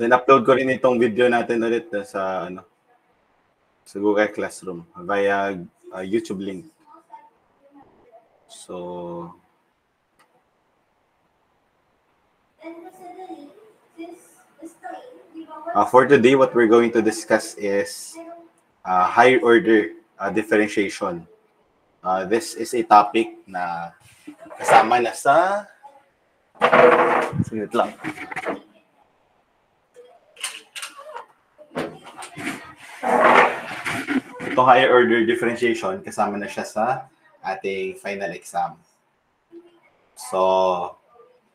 Then upload ko rin itong video natin ulit sa sa Google Classroom via YouTube link. So for today, what we're going to discuss is higher order differentiation. This is a topic na kasama na sa... Saglit lang. Itong higher order differentiation, kasama na siya sa ating final exam. So,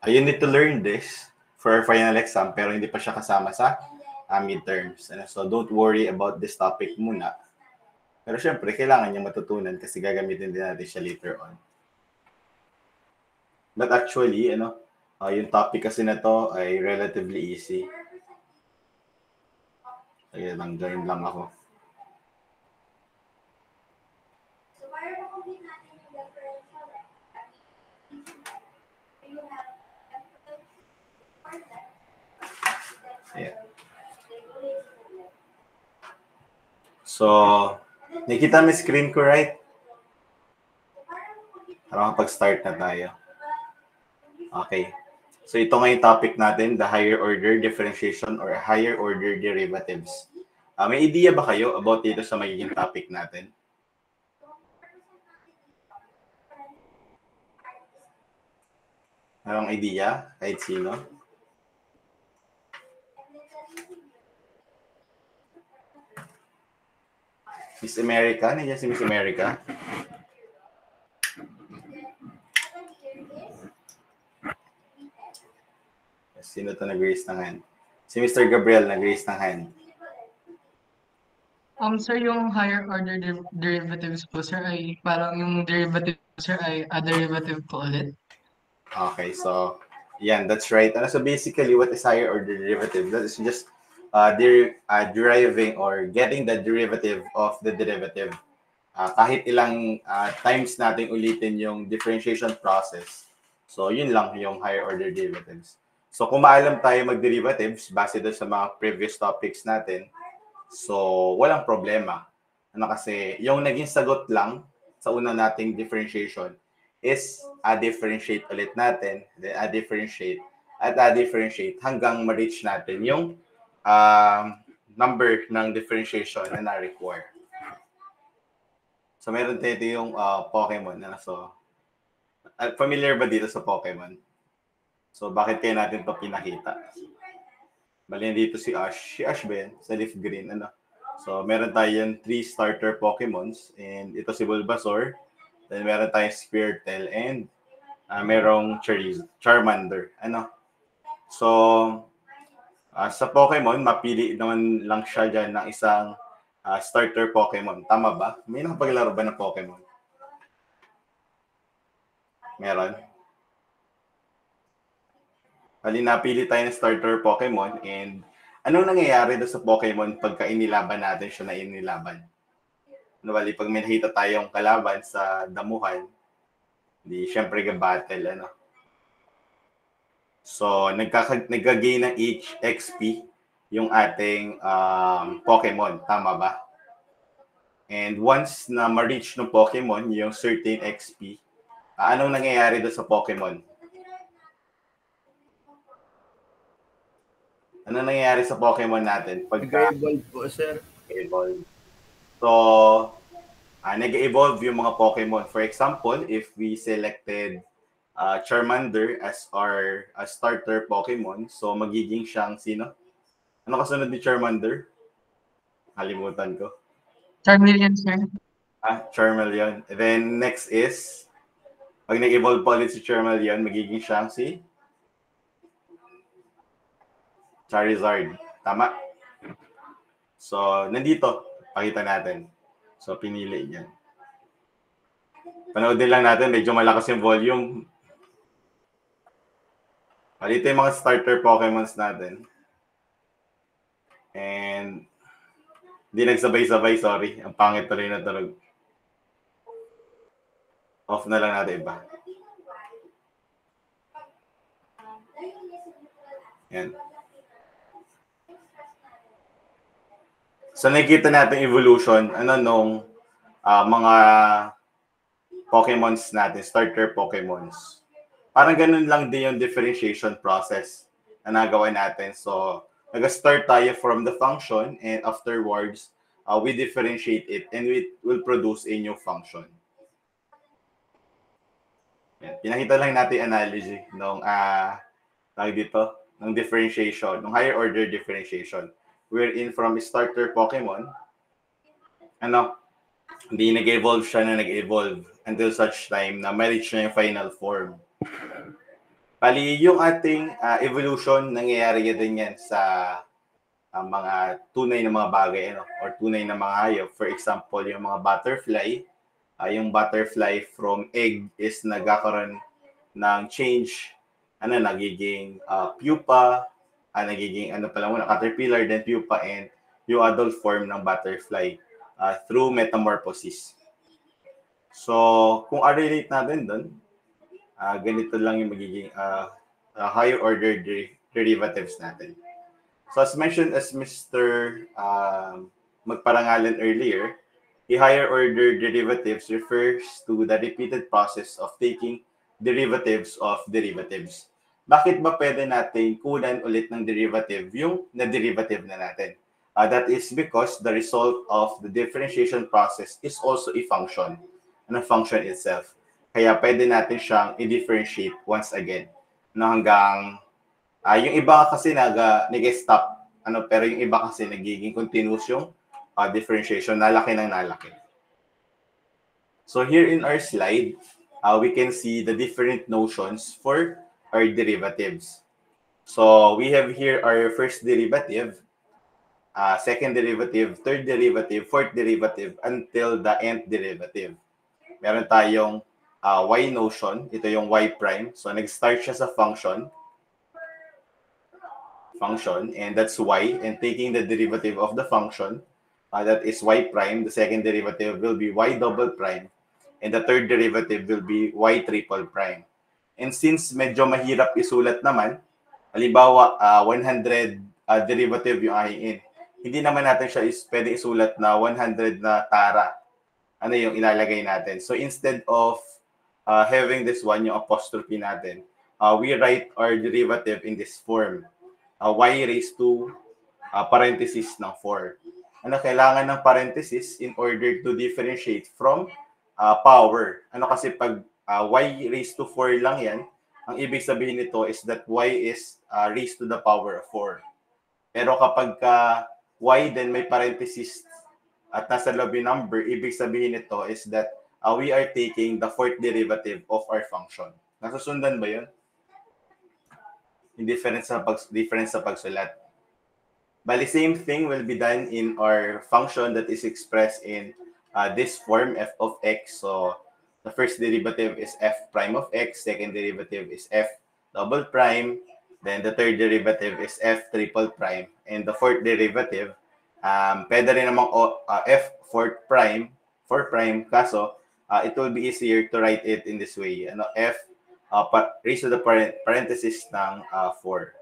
you need to learn this for our final exam, pero hindi pa siya kasama sa midterms. So, don't worry about this topic muna. Pero syempre, kailangan niya matutunan kasi gagamitin din natin siya later on. But actually, yung topic kasi na to ay relatively easy. Ayan lang, join lang ako. Ayan. So, nakita mo screen ko, right? Para makapag-start na tayo. Okay. So, ito nga yung topic natin, the higher order differentiation or higher order derivatives. May idea ba kayo about dito sa magiging topic natin? Merong idea? Kahit sino? Miss America? Nandiyan si Miss America? Sino to nag-raise ng hand? Si Mr. Gabriel nag-raise ng hand. Sir, yung higher order derivatives po, sir, ay parang yung derivative, sir, ay a derivative po ulit. Okay, so, yan, that's right. So basically, what is higher order derivative? That is just deriving or getting the derivative of the derivative. Kahit ilang times natin ulitin yung differentiation process. So, yun lang yung higher order derivatives. So, kung maalam tayo mag-derivatives, base doon sa mga previous topics natin, so, walang problema. Kasi yung naging sagot lang sa una nating differentiation is differentiate ulit natin, then differentiate, at differentiate hanggang ma-reach natin yung number ng differentiation na na-require. So, meron tayo yung Pokemon. So, familiar ba dito sa Pokemon? So, bakit kaya natin ito pinakita? Bali, dito si Ash. Si Ash ba yan? Sa Leaf Green. So, meron tayong 3 starter Pokemons. And ito si Bulbasaur. Then, meron tayong Squirtle. And merong Charmander. So, sa Pokemon, mapili naman lang siya dyan ng isang starter Pokemon. Tama ba? May nakapaglaro ba ng Pokemon? Meron. Bali, napili tayo ng starter Pokemon and anong nangyayari doon sa Pokemon pagka inilaban natin siya na inilaban? Bali, pag may nakita tayong kalaban sa damuhan, di syempre ga-battle, So, nagka-gain ng XP yung ating Pokemon. Tama ba? And once na ma-reach ng Pokemon yung certain XP, anong nangyayari doon sa Pokemon? Ano nangyayari sa Pokemon natin? Nag-evolve po, sir. Evolve. So, nag-evolve yung mga Pokemon. For example, if we selected Charmander as our starter Pokemon, so magiging siyang sino? Ano kasunod ni Charmander? Halimutan ko. Charmeleon, sir. Charmeleon. And then next is, pag nag-evolve pa ulit si Charmeleon, magiging siyang si Charizard. Tama? So, nandito. Pakita natin. So, pinili niyan. Panoodin lang natin. Medyo malakas yung volume. Dito yung mga starter Pokemons natin. And, hindi nagsabay-sabay. Sorry. Ang pangit tuloy na tunog. Off na lang natin iba. Yan. So nakikita natin evolution nung mga Pokemons natin, starter Pokemons. Parang ganun lang din yung differentiation process na nagawa natin. So, nag-start tayo from the function and afterwards, we differentiate it and we will produce a new function. Yan. Pinakita lang natin analogy nung ng differentiation, ng higher order differentiation. We're in from starter Pokemon, hindi nag-evolve siya na nag-evolve until such time na ma-reach na yung final form. Bali, yung ating evolution, nangyayari din yan sa mga tunay na mga bagay or tunay na mga hayop. For example, yung mga butterfly, yung butterfly from egg is nagkakaroon ng change, nagiging pupa, nagiging caterpillar, then pupa, and yung adult form ng butterfly through metamorphosis. So, kung i-relate natin doon, ganito lang yung magiging higher order derivatives natin. So as mentioned as Mr. Magparangalan earlier, the higher order derivatives refers to the repeated process of taking derivatives of derivatives. Bakit ba pwede natin kunan ulit ng derivative yung na-derivative na natin? That is because the result of the differentiation process is also a function, function itself. Kaya pwede natin siyang i-differentiate once again. Hanggang yung iba kasi nag-stop, pero yung iba kasi nagiging continuous yung differentiation, nalaki ng nalaki. So here in our slide, we can see the different notions for our derivatives. So we have here our first derivative, second derivative, third derivative, fourth derivative, until the nth derivative. Meron tayong y notion, ito yung y prime. So nag-start siya sa function, and that's y, and taking the derivative of the function, that is y prime, the second derivative will be y double prime, and the third derivative will be y triple prime. And since medyo mahirap isulat naman, halimbawa 100 derivative yung ahiin, hindi naman natin siya pwede isulat na 100 na tara. Yung ilalagay natin. So instead of having this one, yung apostrophe natin, we write our derivative in this form. Y raised to parenthesis ng 4. Kailangan ng parenthesis in order to differentiate from power. Kasi pag y raised to 4 lang yan, ang ibig sabihin nito is that y is raised to the power of 4. Pero kapag y then may parenthesis at nasa loob yung number, ibig sabihin nito is that we are taking the fourth derivative of our function. Nasusundan ba yun? Difference sa pagsulat. Bali, same thing will be done in our function that is expressed in this form, f of x. So, the first derivative is f prime of x, second derivative is f double prime, then the third derivative is f triple prime, and the fourth derivative, pwede rin namang f fourth prime, kaso it will be easier to write it in this way. F raised to the parenthesis ng 4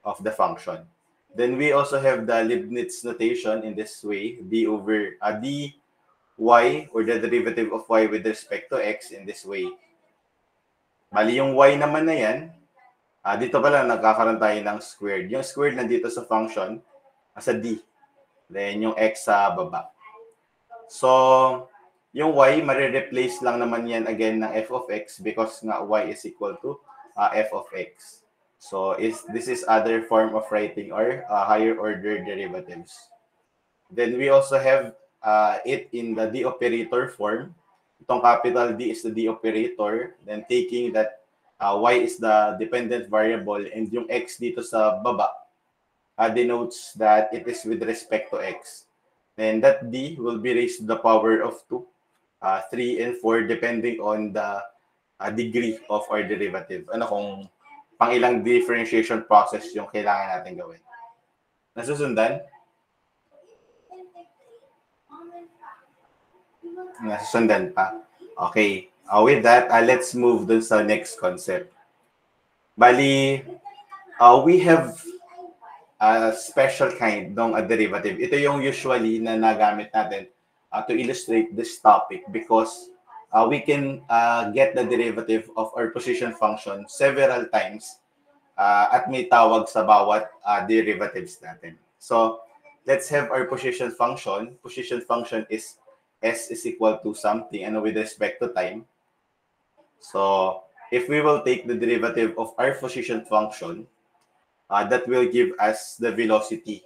of the function. Then we also have the Leibniz notation in this way, d over dy, or the derivative of y with respect to x in this way. Bali yung y naman na yan, dito pala nagkakaroon tayo ng squared. Yung squared nandito sa function, sa d. Then yung x sa baba. So, yung y, marireplace lang naman yan again ng f of x because nga y is equal to f of x. So, this is other form of writing or higher order derivatives. Then we also have it in the d operator form. Itong capital D is the d operator. Then taking that y is the dependent variable and yung x dito sa baba denotes that it is with respect to x. Then that d will be raised to the power of 2. 3 and 4 depending on the degree of our derivative. Kung pang ilang differentiation process yung kailangan natin gawin. Nasusundan? Nasusundan pa? Okay. With that, let's move dun sa next concept. Bali, we have special kind ng derivative. Ito yung usually na nagamit natin to illustrate this topic because we can get the derivative of our position function several times at may tawag sa bawat derivatives natin. So, let's have our position function. Position function is s is equal to something with respect to time. So, if we will take the derivative of our position function, that will give us the velocity.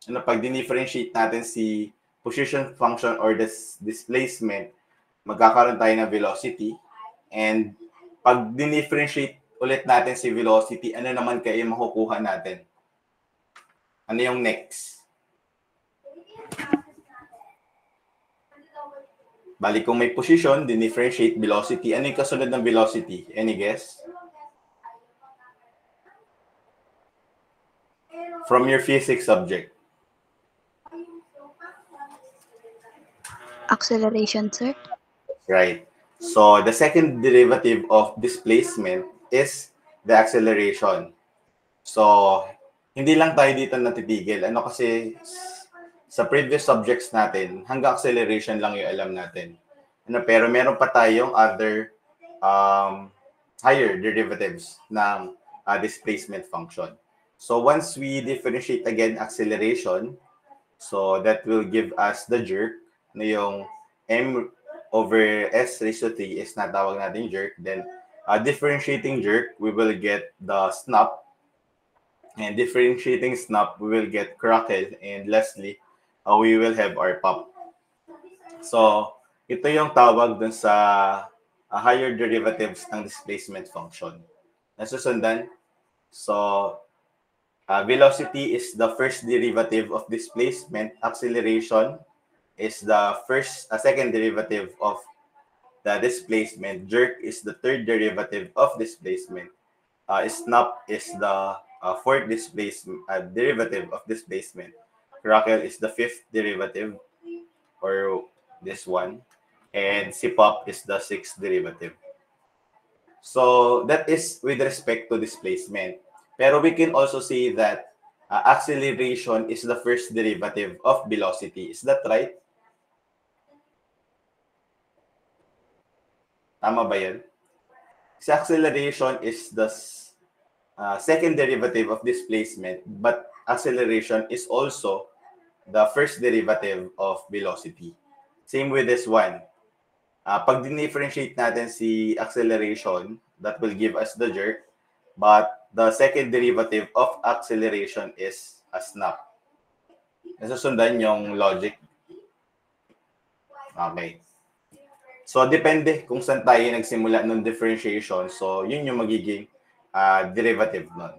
Pag dinifferentiate natin si position function or this displacement, magkakaroon tayo ng velocity. And pag dinifferentiate ulit natin si velocity, ano naman kaya yung makukuha natin? Ano yung next? Balik kung may position, dinifferentiate velocity. Ano yung kasunod ng velocity? Any guess? From your physics subject. Acceleration, sir. Right. So, the second derivative of displacement is the acceleration. So, hindi lang tayo dito natitigil. Kasi sa previous subjects natin, hanggang acceleration lang yung alam natin. Pero meron pa tayong other higher derivatives ng displacement function. So, once we differentiate again acceleration, so that will give us the jerk, na yung m over s raised to 3 is natawag natin jerk. Then, differentiating jerk, we will get the snap. And differentiating snap, we will get crackle. And lastly, we will have our pop. So, ito yung tawag dun sa higher derivatives ng displacement function. Nasusundan? So, velocity is the first derivative of displacement. Acceleration is the second derivative of the displacement. Jerk is the third derivative of displacement. Snap is the fourth derivative of displacement. Crackle is the fifth derivative, or this one. And si pop is the sixth derivative. So that is with respect to displacement. Pero we can also say that acceleration is the first derivative of velocity. Is that right? Tama ba yan? Kasi acceleration is the second derivative of displacement, but acceleration is also the first derivative of velocity. Same with this one. Pag dinifferentiate natin si acceleration, that will give us the jerk, but the second derivative of acceleration is a snap. Nasusundan yung logic? Okay. So, depende kung saan tayo nagsimula ng differentiation. So, yun yung magiging derivative nun.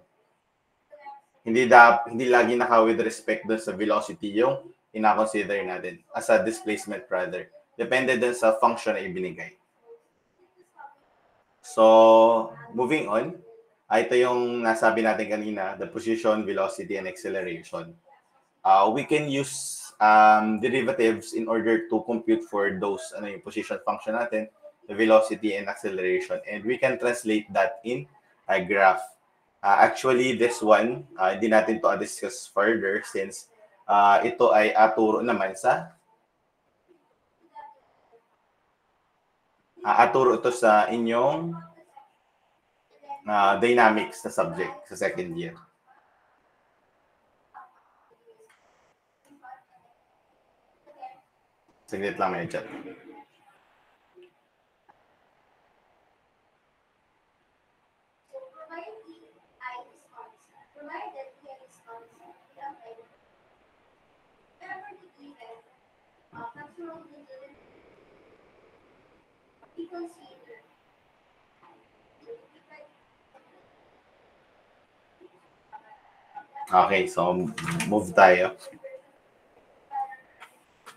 Hindi lagi with respect dun sa velocity yung ina-consider natin as a displacement rather. Depende dun sa function na ibinigay. So, moving on. Ito yung nasabi natin kanina, the position, velocity, and acceleration. We can use derivatives in order to compute for those yung position function natin, the velocity and acceleration. And we can translate that in a graph. Actually, this one, hindi natin to discuss further since ito ay aturo naman sa aturo ito sa inyong dynamics na subject sa second year. Saglit lang may chat. Okay, so move tayo.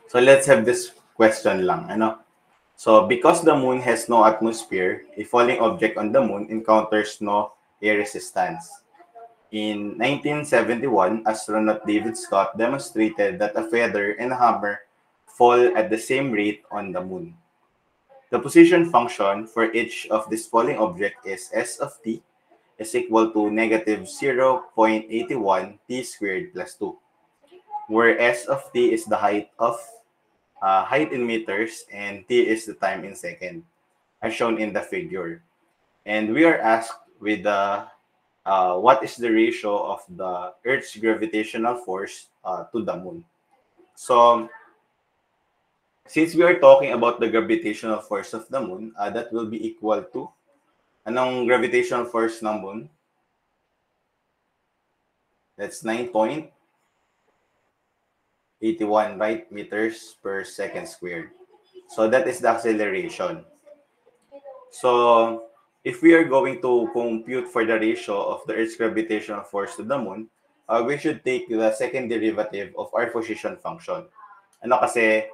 So let's have this question lang. So because the moon has no atmosphere, a falling object on the moon encounters no air resistance. In 1971, astronaut David Scott demonstrated that a feather and a hammer fall at the same rate on the moon. The position function for each of this falling object is s of t, is equal to negative 0.81 t squared plus 2, where s of t is the height in meters and t is the time in second, as shown in the figure. And we are asked with the what is the ratio of the Earth's gravitational force to the moon. So, since we are talking about the gravitational force of the moon, that will be equal to, anong gravitational force ng moon? That's 9.81, right, meters per second squared. So that is the acceleration. So if we are going to compute for the ratio of the Earth's gravitational force to the moon, we should take the second derivative of our position function. Ano kasi,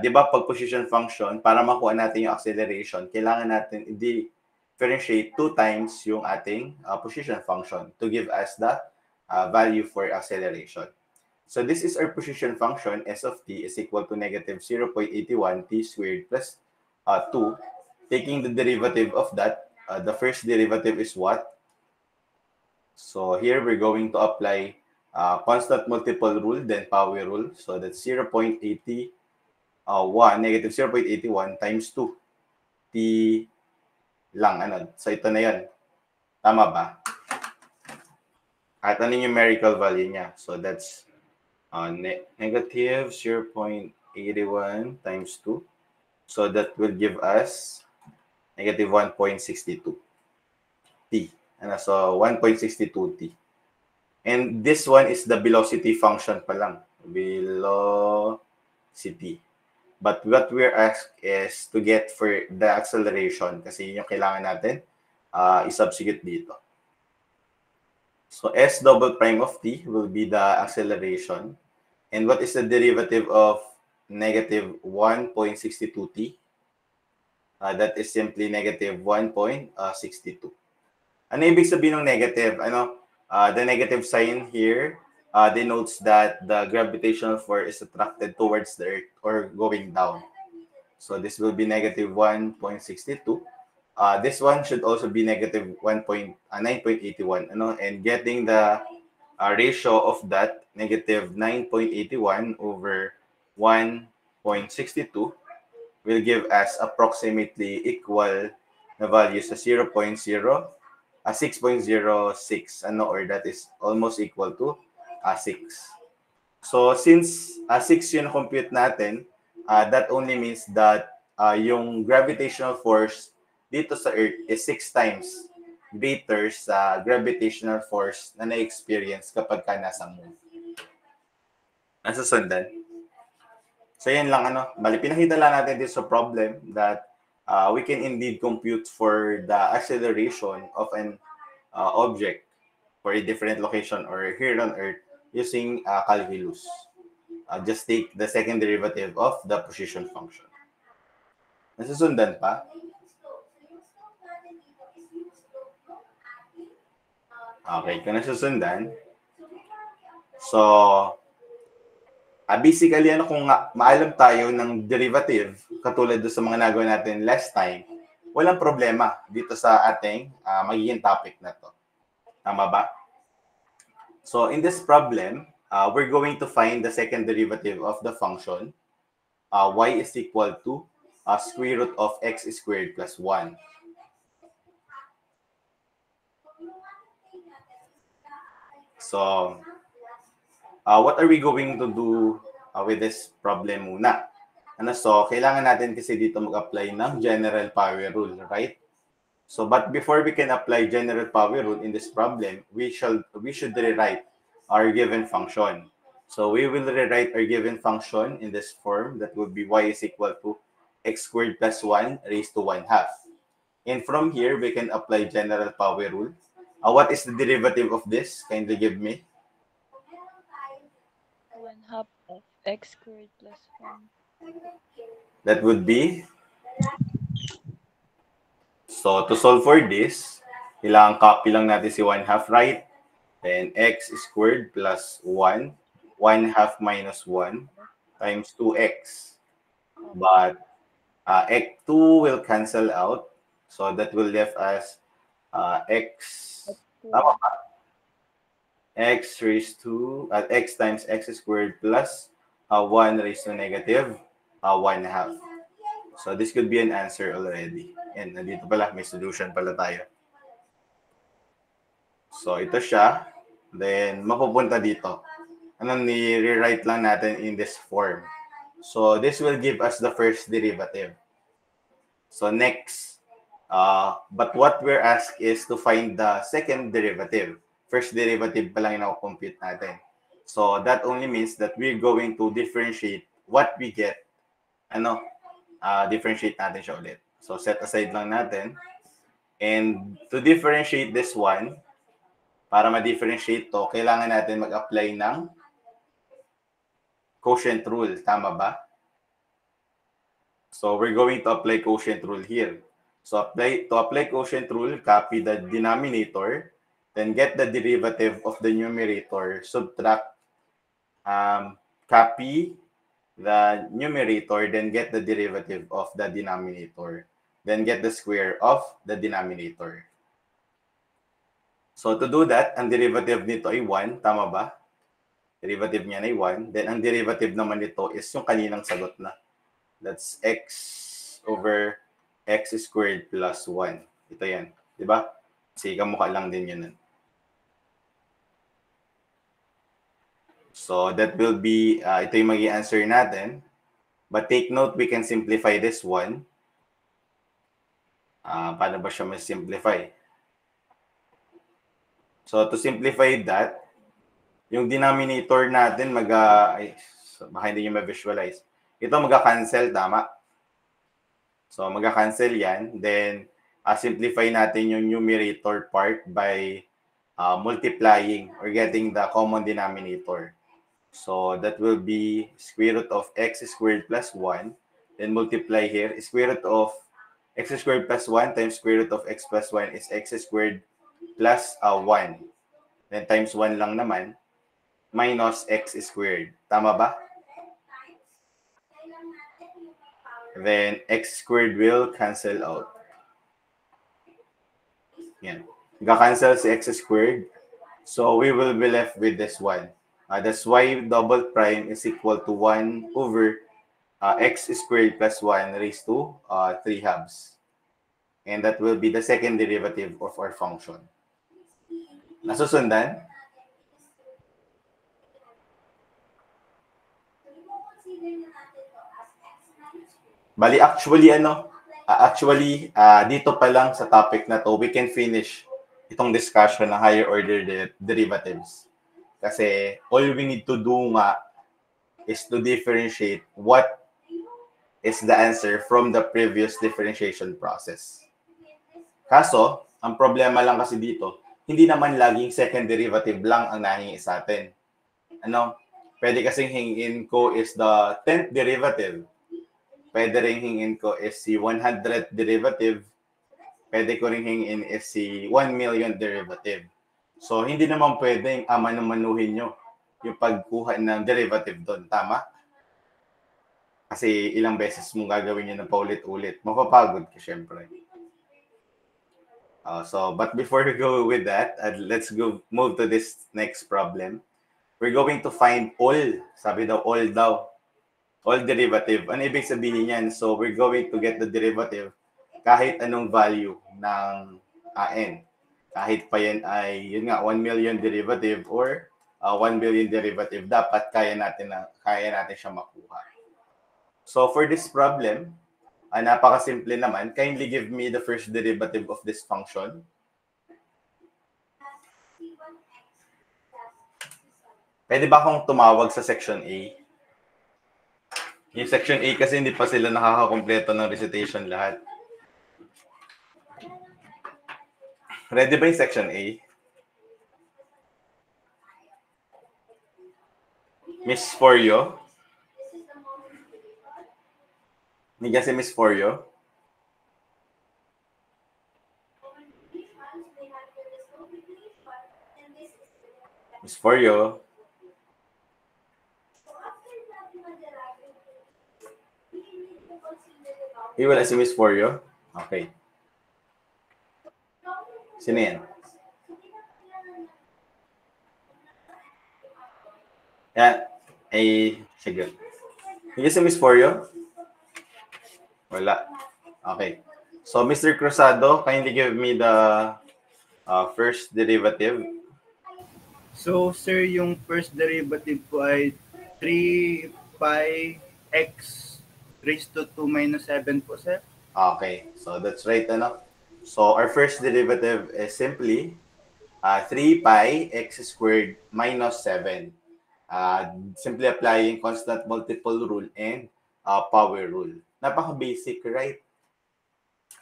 di ba pag position function, para makuha natin yung acceleration, kailangan natin i-differentiate 2 times yung ating position function to give us the value for acceleration. So this is our position function, s of t is equal to negative 0.81 t squared plus 2. Taking the derivative of that, the first derivative is what? So here we're going to apply constant multiple rule, then Power rule. So that's 0.81, negative 0.81 times 2. T lang, ano? So ito na yan. Tama ba? At ano yung numerical value niya? So that's negative 0.81 times 2. So that will give us negative 1.62 t. And so 1.62 t. And this one is the velocity function pa lang. Velocity. But what we're asked is to get for the acceleration kasi yun yung kailangan natin i-substitute dito. So s double prime of t will be the acceleration. And what is the derivative of negative 1.62 t? That is simply negative 1.62. Ano ibig sabihin ng negative? The negative sign here denotes that the gravitational force is attracted towards the Earth or going down. So this will be negative 1.62. This one should also be negative 9.81. And getting the ratio of that, negative 9.81 over 1.62, will give us approximately equal na value sa 6.06, or that is almost equal to 6. So since 6 yung compute natin, that only means that yung gravitational force dito sa Earth is 6 times greater sa gravitational force na na-experience kapag ka nasa moon. Nasusundan? So yan lang, bali pinakita lang natin dito sa problem that we can indeed compute for the acceleration of an object for a different location or here on Earth using calculus. Just take the second derivative of the position function. Nasusundan pa? Okay, kung nasusundan. So, basically, kung maalam tayo ng derivative, katulad doon sa mga nagawa natin last time, walang problema dito sa ating magiging topic na to. Tama ba? So, in this problem, we're going to find the second derivative of the function. Y is equal to square root of x squared plus 1. So, what are we going to do with this problem muna? So, kailangan natin kasi dito mag-apply ng general power rule, right? So, but before we can apply general power rule in this problem, we should rewrite our given function. So, we will rewrite our given function in this form that would be y is equal to x squared plus 1 raised to 1/2. And from here, we can apply general power rule. What is the derivative of this? Kindly give me. 1/2 of x squared plus 1. That would be, so to solve for this, kailangan copy lang natin si 1/2, right? Then x squared plus 1, 1/2 minus 1 times 2x. But x2 will cancel out. So that will leave us x, Squared. tama ba? X raised to, x times x squared plus 1 raised to negative 1/2. So this could be an answer already. And nandito pala, may solution pala tayo. So ito siya. Then mapupunta dito. Anong ni-rewrite lang natin in this form. So this will give us the first derivative. So next, but what we're asked is to find the second derivative. First derivative pa lang yung compute natin. So that only means that we're going to differentiate what we get. Differentiate natin siya ulit. So set aside lang natin. And to differentiate this one, para ma-differentiate to, kailangan natin mag-apply ng quotient rule. Tama ba? So we're going to apply quotient rule here. So to apply quotient rule, copy the denominator, then get the derivative of the numerator, subtract, copy the numerator, then get the derivative of the denominator, then get the square of the denominator. So to do that, ang derivative nito ay 1, tama ba? Derivative niya ay 1. Then ang derivative naman nito is yung kaninang sagot na. That's x over x squared plus 1. Ito yan. Di ba? Kasi kamukha lang din yun. So that will be, ito yung magiging answer natin. But take note, we can simplify this one. Paano ba siya mas-simplify? So to simplify that, yung denominator natin baka hindi nyo ma-visualize. Ito mag-cancel, tama? So mag-cancel yan. Then simplify natin yung numerator part by multiplying or getting the common denominator. So that will be square root of x squared plus 1. Then multiply here. Square root of x squared plus 1 times square root of x plus 1 is x squared plus 1. Then times 1 lang naman. Minus x squared. Tama ba? Then x squared will cancel out. Yan. Ga-cancel si x squared. So we will be left with this one. That's why double prime is equal to 1 over x squared plus 1 raised to 3/2. And that will be the second derivative of our function. Nasusundan? Bali, actually, dito pa lang sa topic na to, we can finish itong discussion ng higher order derivatives. Kasi all we need to do nga is to differentiate what is the answer from the previous differentiation process. Kaso, ang problema lang kasi dito, hindi naman laging second derivative lang ang nahingi sa atin. Pwede kasing hingin ko is the 10th derivative. Pwede rin hingin ko is si 100th derivative. Pwede ko rin hingin is si 1 million derivative. So, hindi naman pwedeng manuhin nyo yung pagkuha ng derivative doon. Tama? Kasi ilang beses mong gagawin yun na paulit-ulit. Mapapagod ka, syempre. But before we go with that, let's move to this next problem. We're going to find all. Sabi daw, all derivative. Ano ibig sabihin yan? So, we're going to get the derivative kahit anong value ng n. Kahit pa yan ay, 1 million derivative or 1 billion derivative, dapat kaya natin siya makuha. So, for this problem, napakasimple naman. Kindly give me the first derivative of this function. Pwede ba akong tumawag sa section A? Yung section A kasi hindi pa sila nakakakompleto ng recitation lahat. Ready ba yung section A? Miss Foryo? Hindi kasi Miss Foryo? Miss Foryo? Wala si Miss Foryo? Okay. Sino yan? Yan. Ay, sige. Hindi si Miss Forio? Wala. Okay. So, Mr. Cruzado, kindly give me the first derivative. So, sir, yung first derivative po ay 3 pi x raised to 2 minus 7 po, sir. Okay. So, that's right, ano? So, our first derivative is simply 3 pi x squared minus 7. Simply applying constant multiple rule and power rule. Napaka-basic, right?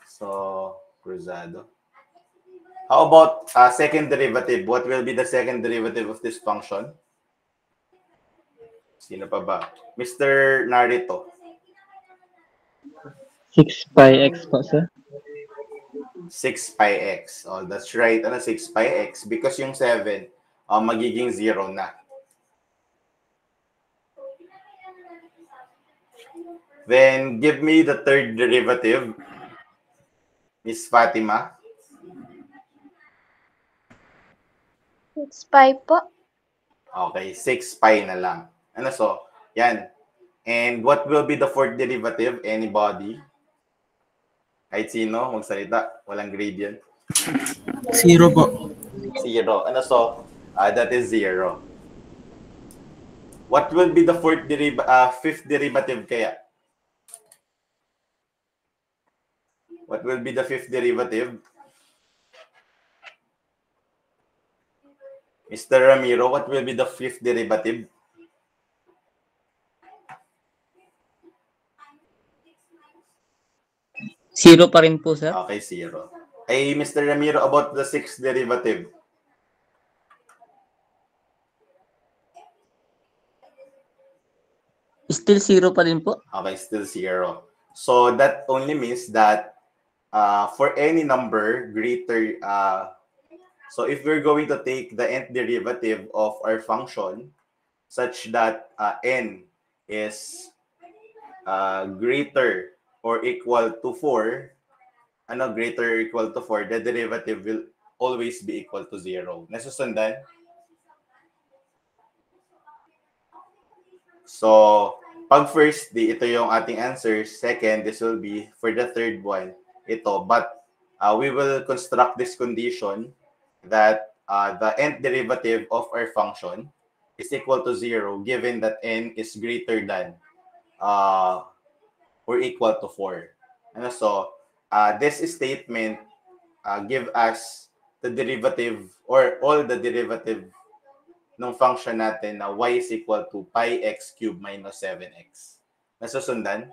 So, Cruzado. How about second derivative? What will be the second derivative of this function? Sino pa ba? Mr. Narito. 6 pi x po, sir. 6 pi x. Oh, that's right. Ano, 6 pi x? Because yung 7, magiging 0 na. Then, give me the third derivative. Miss Fatima. 6 pi po. Okay, 6 pi na lang. Ano so? Yan. And what will be the fourth derivative? Anybody? Kahit sino, magsalita. Walang grade yan. 0 po. 0. Ano so? That is 0. What will be the fifth derivative kaya? What will be the fifth derivative? Mr. Ramiro, what will be the fifth derivative? Zero pa rin po, sir. Okay, 0. Hey, Mr. Ramiro, about the sixth derivative. Still zero pa rin po. Okay, still 0. So that only means that for any number greater, so if we're going to take the nth derivative of our function such that n is greater or equal to 4, greater or equal to 4, the derivative will always be equal to 0. Nasusundan? So, pag first, ito yung ating answer. Second, this will be for the third one, ito. But we will construct this condition that the nth derivative of our function is equal to 0 given that n is greater than or equal to 4. And so, this statement give us the derivative or all the derivative ng function natin na y is equal to pi x cubed minus 7x. Nasusundan?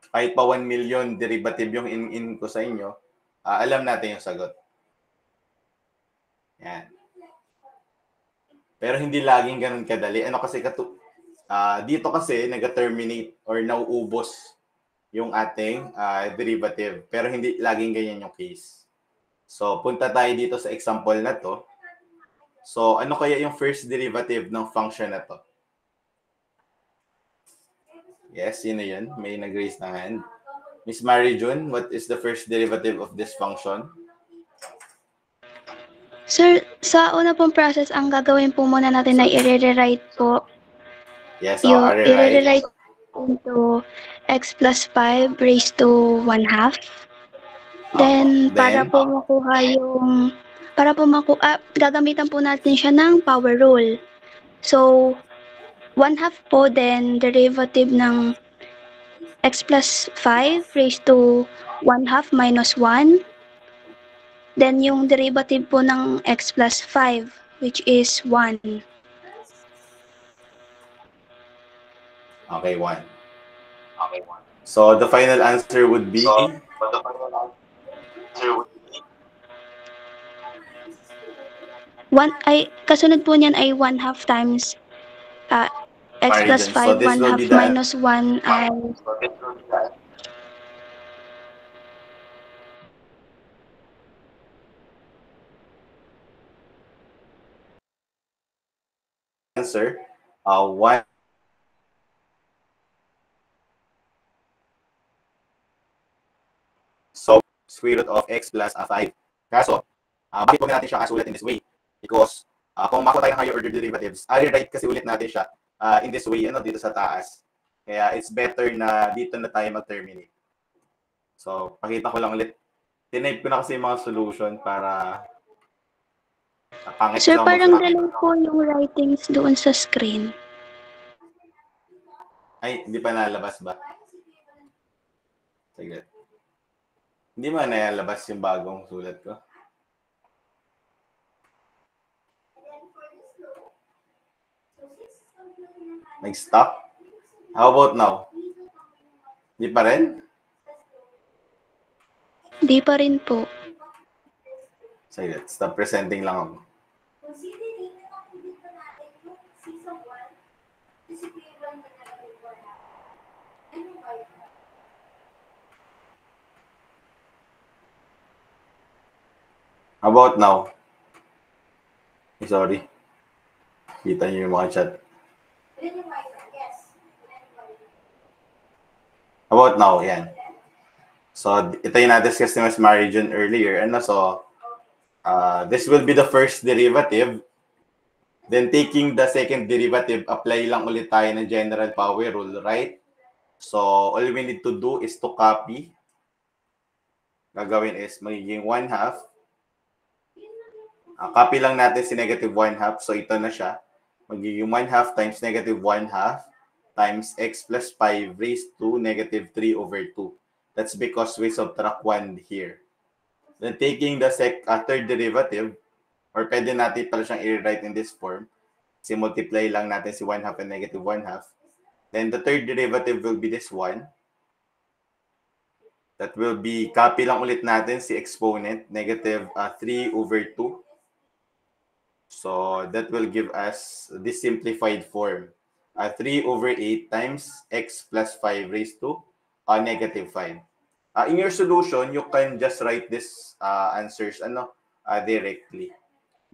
Kahit pa 1 million derivative yung in ko sa inyo, alam natin yung sagot. Yan. Pero hindi laging ganun kadali. Ano kasi dito kasi nag-terminate or nauubos yung ating derivative. Pero hindi laging ganyan yung case. So, punta tayo dito sa example na to. So, ano kaya yung first derivative ng function na to? Yes, sino yun? May nag-raise na hand. Miss Mary June, what is the first derivative of this function? Sir, sa una pong process, ang gagawin po muna natin na i-rewrite po. Yes, Yung rewrite. i-rewrite into x plus 5 raised to 1/2. Then, para po makuha yung gagamitan po natin siya ng power rule. So, 1/2 po, then derivative ng x plus 5 raised to 1/2 minus 1. Then, yung derivative po ng x plus 5, which is 1. Okay, 1. So, the final answer would be? Kasunod po niyan ay 1/2 times x plus So 5, this will 1/2 be the minus 1 ay answer. 1. So square root of x plus 5. Kaso, bakit huwag natin siya kasulat in this way? Because kung makuha tayo ng higher order derivatives, i-write kasi ulit natin siya in this way, dito sa taas. Kaya it's better na dito na tayo mag-terminate. So, pakita ko lang ulit. Tinype ko na kasi yung mga solution para pangit Sir, lang parang magpakita. dalaw po yung writings doon sa screen. Ay, hindi pa nalabas ba? Sige. Hindi ba nalabas yung bagong sulat ko? Nag-stop? How about now? Hindi pa rin? Di pa rin po. Sige, stop presenting lang ako. How about now? Sorry. Kita niyo yung mga chat. How about now? Yan. So, ito yung na-discuss ni Ms. Mary June earlier. So, this will be the first derivative. Then, taking the second derivative, apply lang ulit tayo ng general power rule, right? So, all we need to do is to copy. Gagawin is magiging 1/2. Copy lang natin si negative 1/2. So, ito na siya. Magiging 1/2 times negative 1/2 times x plus 5 raised to negative 3/2. That's because we subtract 1 here. Then, taking the third derivative, or pwede natin pala siyang i-write in this form. Kasi multiply lang natin si 1/2 and negative 1/2. Then, the third derivative will be this one. That will be, copy lang ulit natin si exponent, negative 3/2. So, that will give us this simplified form. 3/8 times x plus 5 raised to negative 5. In your solution, you can just write this answers directly.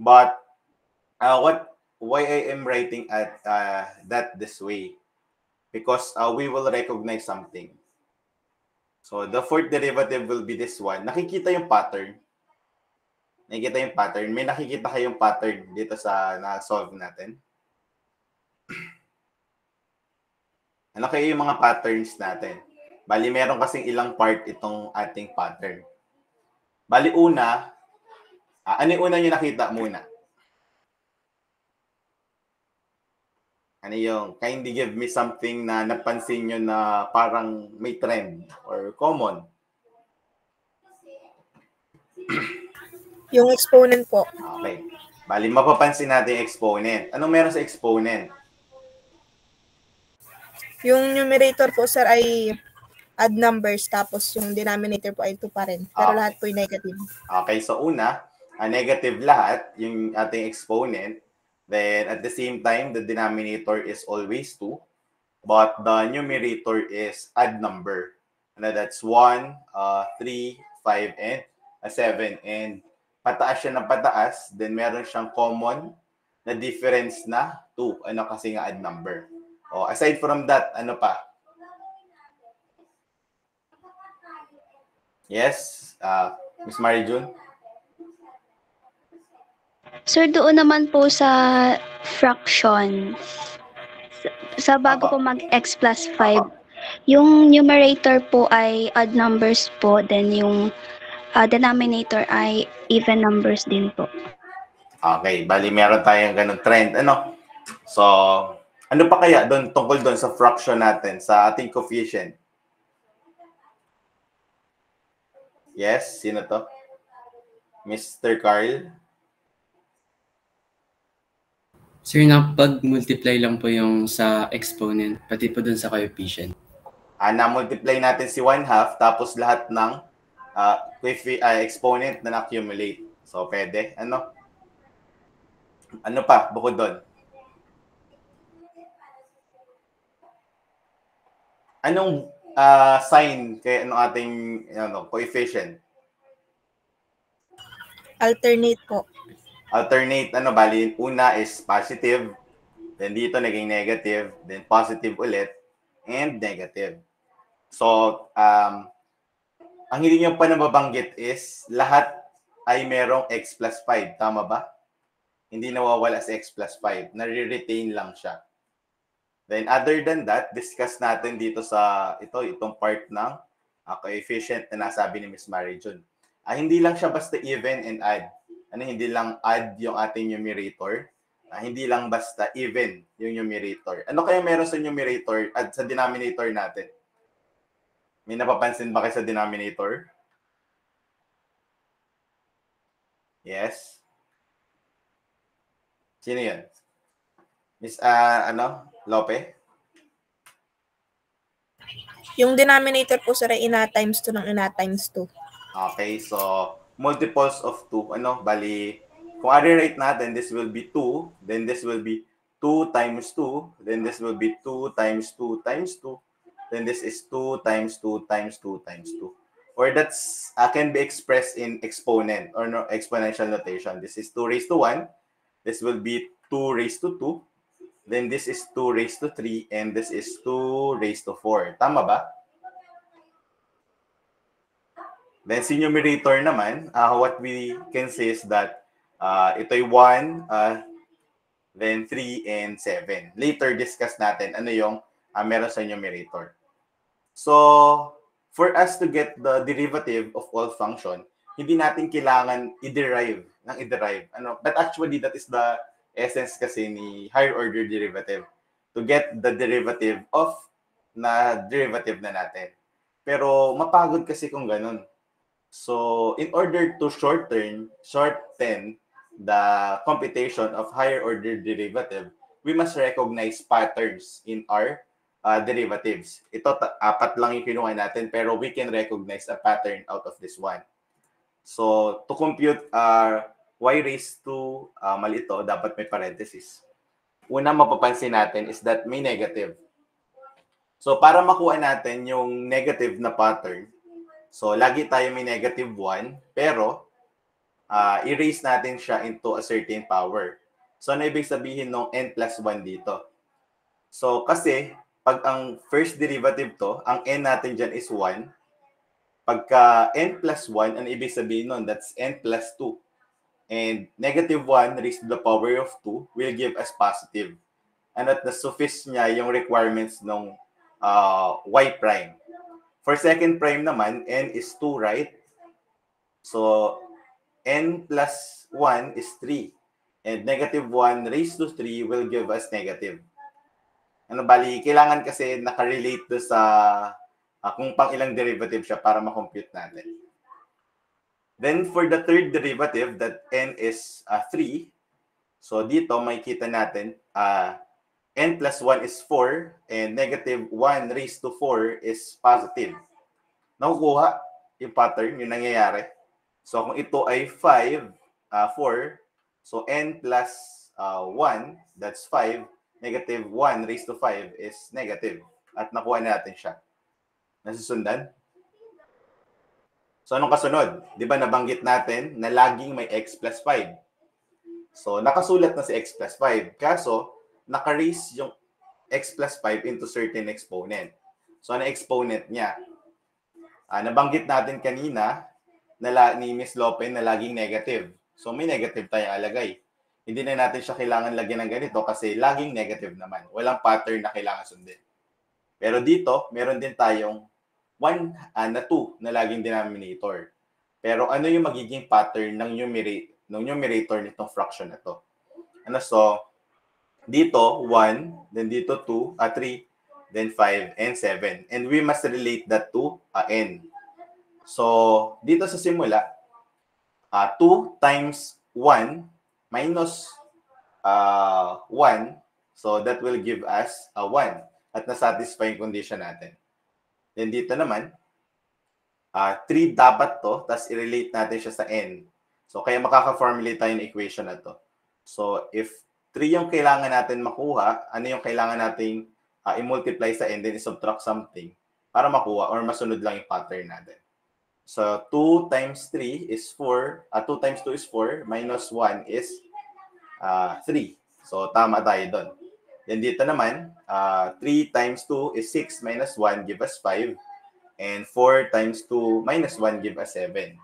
But why I am writing at that this way? Because we will recognize something. So, the fourth derivative will be this one. Nakikita yung pattern. Nakikita yung pattern. May nakikita kayong pattern dito sa na-solve natin. Ano kayo yung mga patterns natin? Bali, meron kasing ilang part itong ating pattern. Bali, una, ano yung una nyo nakita muna? Ano yung, kindly give me something na napansin nyo na parang may trend or common. Yung exponent po. Okay. Bali, mapapansin natin yung exponent. Anong meron sa exponent? Yung numerator po, sir, ay add numbers, tapos yung denominator po ay 2 pa rin. Pero Okay. lahat po ay negative. Okay, so una, negative lahat, yung ating exponent. Then, at the same time, the denominator is always 2. But the numerator is odd number. And that's 1, 3, 5, and 7. And pataas siya ng pataas. Then, meron siyang common na difference na 2. Kasi nga odd number. Aside from that, ano pa? Yes, Ms. Mary June? Sir, doon naman po sa fractions, sa bago po mag-x plus 5, yung numerator po ay odd numbers po, then yung denominator ay even numbers din po. Okay, bali meron tayong ganung trend. So, ano pa kaya doon tungkol doon sa fraction natin, sa ating coefficient? Yes, sino to? Mr. Carl? Sir, pag-multiply lang po yung sa exponent, pati po dun sa coefficient. Na-multiply natin si 1/2, tapos lahat ng exponent na na-accumulate. So, pwede. Ano pa, bukod doon? Anong sign kay ating coefficient? Alternate po. Alternate, bali, una is positive, then dito naging negative, then positive ulit, and negative. So, ang hindi nyo pa nababanggit is lahat ay merong x plus 5. Tama ba? Hindi nawawala sa x plus 5. Nare-retain lang siya. Then other than that, discuss natin dito sa itong part ng coefficient na nasabi ni Miss Mary June. Hindi lang siya basta even and add. Hindi lang add yung ating numerator. Hindi lang basta even yung numerator. Ano kaya meron sa numerator at sa denominator natin? May napapansin ba kayo sa denominator? Yes? Sino yun? Miss, Lope? Yung denominator po sir ay ina times 2 ng ina times 2. Okay, so multiples of 2. Bali, kung i-rewrite natin, this will be 2, then this will be 2 times 2, then this will be 2 times 2 times 2, then this is 2 times 2 times 2 times 2. Or that's can be expressed in exponent or no, exponential notation. This is 2 raised to 1. This will be 2 raised to 2. Then this is 2 raised to 3. And this is 2 raised to 4. Tama ba? Then sa numerator naman, what we can say is that ito'y 1, then 3, and 7. Later, discuss natin ano yung meron sa numerator. So, for us to get the derivative of all function, hindi natin kailangan i-derive. But actually, that is the essence kasi ni higher order derivative. To get the derivative of na derivative na natin. Pero mapagod kasi kung ganun. So, in order to shorten the computation of higher order derivative, we must recognize patterns in our derivatives. Ito, 4 lang yung kinuha natin, pero we can recognize a pattern out of this one. So, to compute y raised to, mali ito, dapat may parenthesis. Una mapapansin natin is that may negative. So, para makuha natin yung negative na pattern, so, lagi tayo may negative 1, pero i-raise natin siya into a certain power. So, ano ibig sabihin ng n plus 1 dito? So, kasi, pag ang first derivative to, ang n natin dyan is 1. Pagka n plus 1, ano ibig sabihin nun? That's n plus 2. And negative 1 raised to the power of 2 will give us positive. And at na-suffice niya yung requirements ng y prime. For second prime naman, n is 2, right? So, n plus 1 is 3. And negative 1 raised to 3 will give us negative. Bali, kailangan kasi nakarelate do sa kung pang ilang derivative siya para makompute natin. Then, for the third derivative, that n is 3. So, dito may kita natin, n plus 1 is 4, and negative 1 raised to 4 is positive. Nakukuha yung pattern, yung nangyayari. So, kung ito ay 4, so n plus 1, that's 5, negative 1 raised to 5 is negative. At nakuha natin siya. Nasusundan? So, anong kasunod? Di ba nabanggit natin na laging may x plus 5. So, nakasulat na si x plus 5. Kaso, naka-raise yung x plus 5 into certain exponent. So, ano exponent niya? Nabanggit natin kanina ni Miss Lope na laging negative. So, may negative tayong alagay. Hindi na natin siya kailangan lagyan ng ganito kasi laging negative naman. Walang pattern na kailangan sundin. Pero dito, meron din tayong 1 na 2 na laging denominator. Pero ano yung magiging pattern ng numerator nitong fraction na to? So, dito 1, then dito 2, 3, then 5, and 7. And we must relate that to n. So, dito sa simula, 2 times 1 minus 1, so that will give us 1 at nasatisfy yung condition natin. Then dito naman, 3 dapat to, tapos i-relate natin siya sa n. So, kaya makaka-formulate tayo ng equation na to. So, if 3 yung kailangan natin makuha, ano yung kailangan nating i-multiply sa n, then i-subtract something para makuha or masunod lang yung pattern natin. So, 2 times 3 is 4, 2 times 2 is 4, minus 1 is 3. So, tama tayo doon. Then dito naman, 3 times 2 is 6 minus 1 give us 5. And 4 times 2 minus 1 give us 7.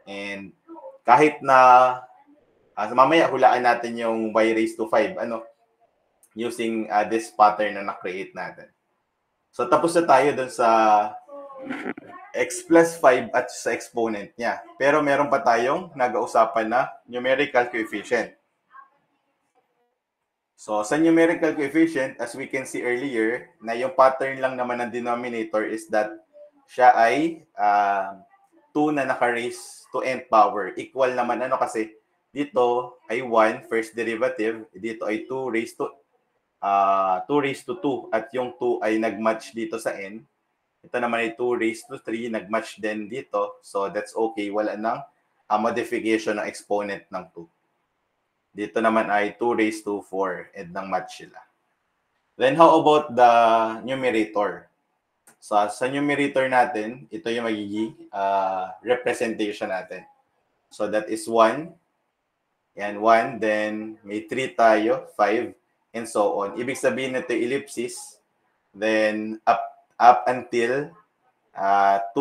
And kahit na mamaya hulaan natin yung y raised to 5 using this pattern na na-create natin. So tapos na tayo dun sa x plus 5 at sa exponent niya. Pero meron pa tayong nag-uusapan na numerical coefficient. So sa numerical coefficient, as we can see earlier, na yung pattern lang naman ng denominator is that siya ay 2 na naka-raise to nth power. Equal naman kasi dito ay 1 first derivative, dito ay 2 raised to 2 at yung 2 ay nag-match dito sa n. Ito naman ay 2 raised to 3, nag-match din dito. So that's okay, wala nang modification ng exponent ng 2. Dito naman ay 2 raised to 4 and nang match sila. Then how about the numerator? So sa numerator natin, ito yung magiging representation natin. So that is 1. Yan, 1. Then may 3 tayo, 5, and so on. Ibig sabihin nito ellipsis. Then up until 2,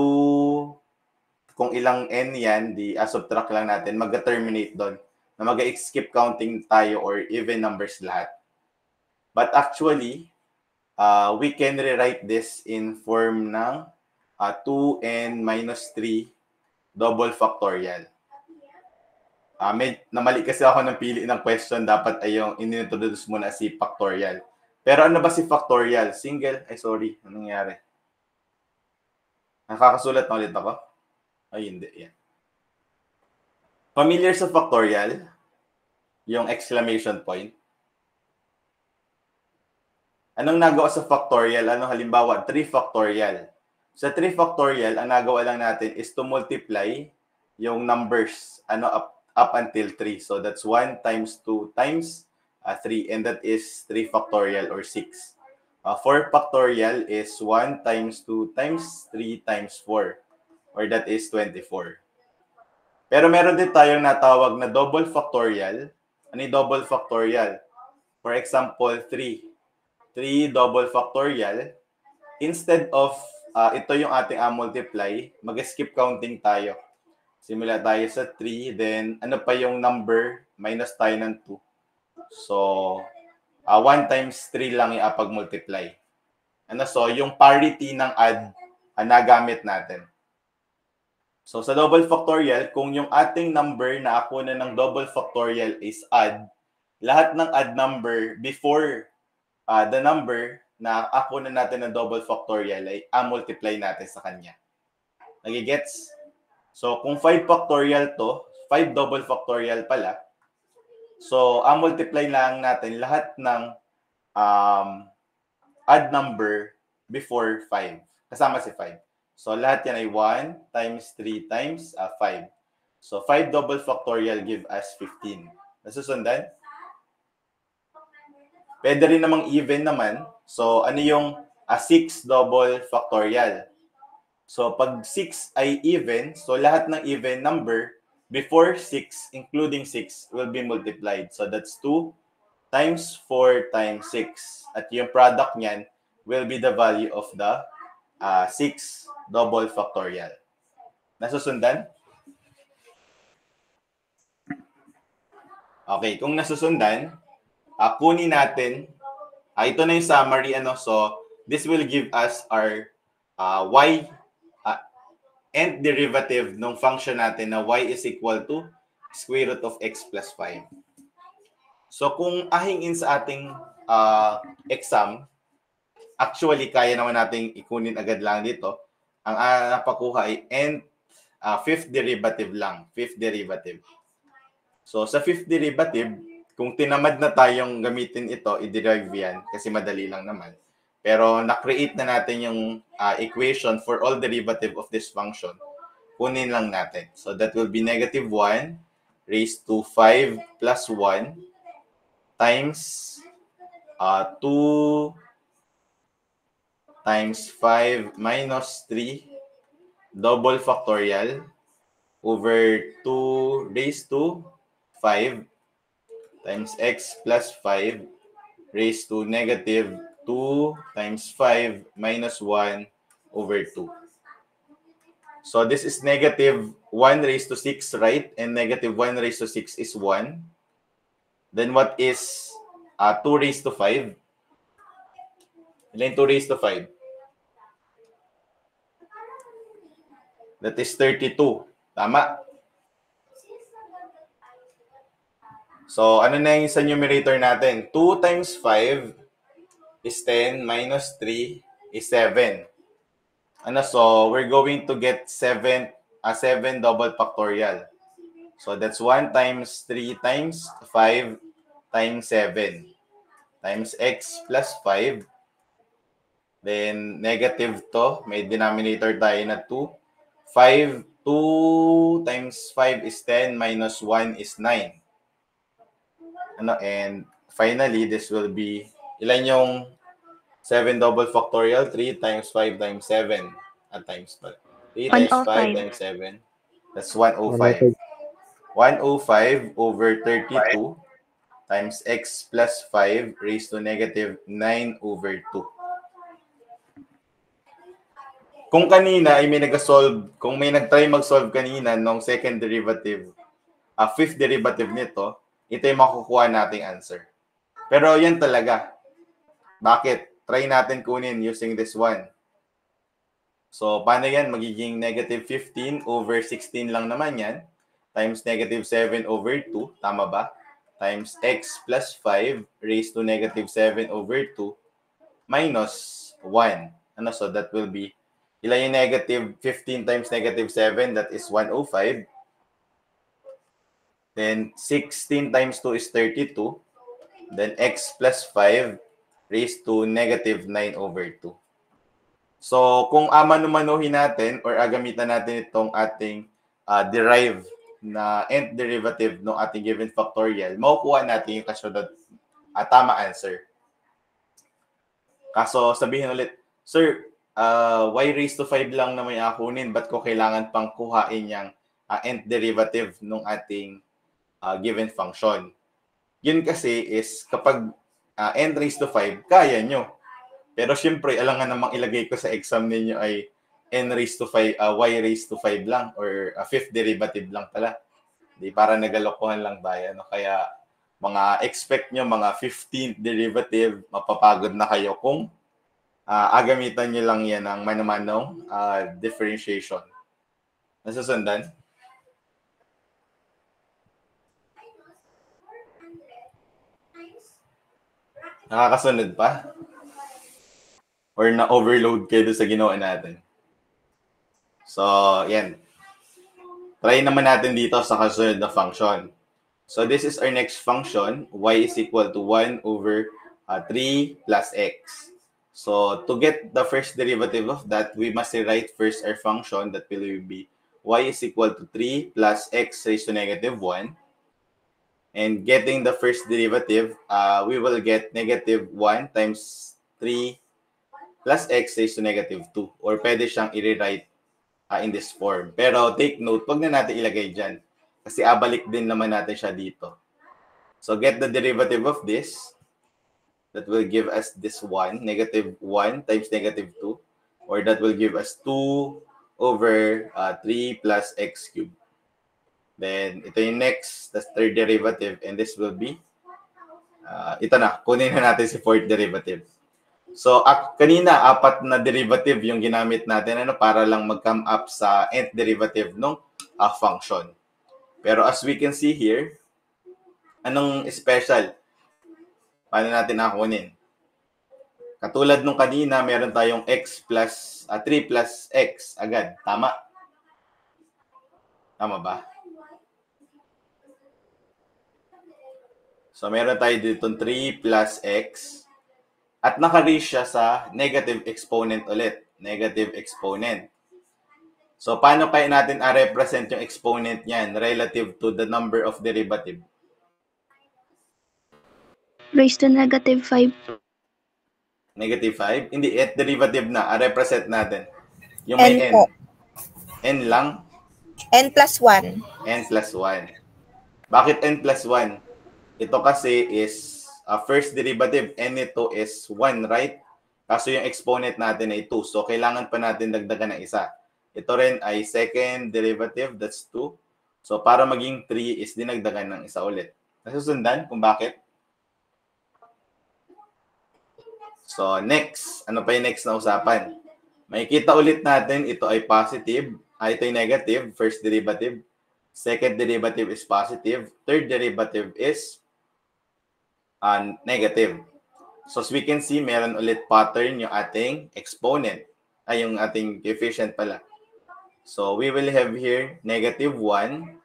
kung ilang n yan, subtract lang natin, mag-terminate doon. Na mag-skip counting tayo or even numbers lahat. But actually, we can rewrite this in form ng 2n minus 3 double factorial. Namali kasi ako ng pili ng question. Dapat ay yung inintroduce muna si factorial. Pero ano ba si factorial? Single? Ay, sorry. Anong nangyari? Nakakasulat na ulit ako? Ay, hindi. Yan. Familiar sa factorial? Yung exclamation point? Anong nagawa sa factorial? Halimbawa, 3 factorial. Sa 3 factorial, ang nagawa lang natin is to multiply yung numbers up until 3. So that's 1 times 2 times 3. And that is 3 factorial or 6. 4 factorial is 1 times 2 times 3 times 4. Or that is 24. Pero meron din tayong natawag na double factorial. Ano yung double factorial? For example, 3. 3 double factorial. Instead of ito yung ating multiply, mag-skip counting tayo. Simula tayo sa 3, then ano pa yung number? Minus tayo ng 2. So, 1 times 3 lang yung pag-multiply. So, yung parity ng add nagamit natin. So, sa double factorial, kung yung ating number na akunan ng double factorial is add, lahat ng add number before the number na akunan natin ng double factorial ay multiply natin sa kanya. Nagigets? So, kung 5 factorial to, 5 double factorial pala, so, multiply lang natin lahat ng add number before 5. Kasama si 5. So, lahat yan ay 1 times 3 times 5. So, 5 double factorial give us 15. Nasusundan? Pwede rin namang even naman. So, ano yung 6 double factorial? So, pag 6 ay even, so lahat ng even number before 6, including 6, will be multiplied. So, that's 2 times 4 times 6. At yung product niyan will be the value of the 6 double factorial. Nasusundan? Okay, kung nasusundan, kunin natin, ito na yung summary. So, this will give us our y nth derivative ng function natin na y is equal to square root of x plus 5. So, kung ahingin sa ating exam, actually, kaya naman nating ikunin agad lang dito. Ang napakuha ay fifth derivative lang. Fifth derivative. So, sa fifth derivative, kung tinamad na tayong gamitin ito, i-derive yan kasi madali lang naman. Pero na-create na natin yung equation for all derivative of this function. Kunin lang natin. So, that will be negative 1 raised to 5 plus 1 times 2 times 5 minus 3 double factorial over 2 raised to 5 times x plus 5 raised to negative 2 times 5 minus 1 over 2. So this is negative 1 raised to 6, right? And negative 1 raised to 6 is 1. Then what is 2 raised to 5? Ilan 2 raised to 5? That is 32. Tama? So, ano na yung sa numerator natin? 2 times 5 is 10 minus 3 is 7. Ano, so, we're going to get 7 double factorial. So, that's 1 times 3 times 5 times 7 times x plus 5. Then, negative to. May denominator tayo na 2. 2 times 5 is 10 minus 1 is 9. Ano, and finally, this will be, ilan yung 7 double factorial? 3 times 5 times 7 at times 3 times 5 times 7. That's 105. 105 over 32 times x plus 5 raised to negative 9 over 2. Kung kanina ay may nag-solve, kung may nag-try mag-solve kanina nung second derivative, fifth derivative nito, ito yung makukuha nating answer. Pero yan talaga. Bakit? Try natin kunin using this one. So, paano yan? Magiging negative 15 over 16 lang naman yan. Times negative 7 over 2. Tama ba? Times x plus 5 raised to negative 7 over 2 minus 1. Ano? So, that will be, ilan yung negative 15 times negative 7? That is 105. Then 16 times 2 is 32. Then x plus 5 raised to negative 9 over 2. So, kung mano-manuhin natin or agamitan natin itong ating derive na nth derivative ng ating given factorial, makukuha natin yung kasunod tama answer. Kaso, sabihin ulit, sir, y raised to 5 lang na may akunin, ba't ko kailangan pang kuhain yung nth derivative ng ating given function? Yun kasi is kapag n raised to 5, kaya nyo. Pero syempre, alangan namang ilagay ko sa exam ninyo ay n raised to 5, y raised to 5 lang or fifth derivative lang pala. Di para nagalokohan lang tayo. No? Kaya mga expect nyo mga 15th derivative, mapapagod na kayo kung agamitan nyo lang yan ng mano-manong differentiation. Nasusundan? Nakakasunod pa? Or na-overload kayo sa ginawa natin? So, yan. Try naman natin dito sa kasunod na function. So, this is our next function. Y is equal to 1 over 3 plus x. So, to get the first derivative of that, we must rewrite first our function that will be y is equal to 3 plus x raised to negative 1. And getting the first derivative, we will get negative 1 times 3 plus x raised to negative 2. Or pwede siyang i-rewrite in this form. Pero take note, wag na natin ilagay dyan. Kasi abalik din naman natin siya dito. So get the derivative of this. That will give us this 1, negative 1 times negative 2. Or that will give us 2 over 3 plus x cubed. Then, ito yung next, the third derivative, and this will be, ito na, kunin na natin si fourth derivative. So, kanina, 4 na derivative yung ginamit natin para lang mag-come up sa nth derivative ng function. Pero as we can see here, anong special? Paano natin nakunin? Katulad nung kanina, meron tayong x plus, 3 plus x agad. Tama? Tama ba? So, meron tayo dito 3 plus x. At naka-raise siya sa negative exponent ulit. Negative exponent. So, paano kaya natin represent yung exponent niyan relative to the number of derivative? Raised to negative 5. Negative 5? Hindi, at derivative na. Represent natin. Yung may n. N po. N lang? N plus 1. N plus 1. Bakit n plus 1? Ito kasi is first derivative. N ito is 1, right? Kaso yung exponent natin ay 2. So, kailangan pa natin dagdagan ng isa. Ito rin ay second derivative, that's 2. So, para maging 3 is dinagdagan ng isa ulit. Nasusundan kung bakit? So, next. Ano pa yung next na usapan? Makikita ulit natin, ito ay positive. Ito ay negative, first derivative. Second derivative is positive. Third derivative is negative. So, as we can see, meron ulit pattern yung ating exponent. Ay, yung ating coefficient pala. So, we will have here negative 1.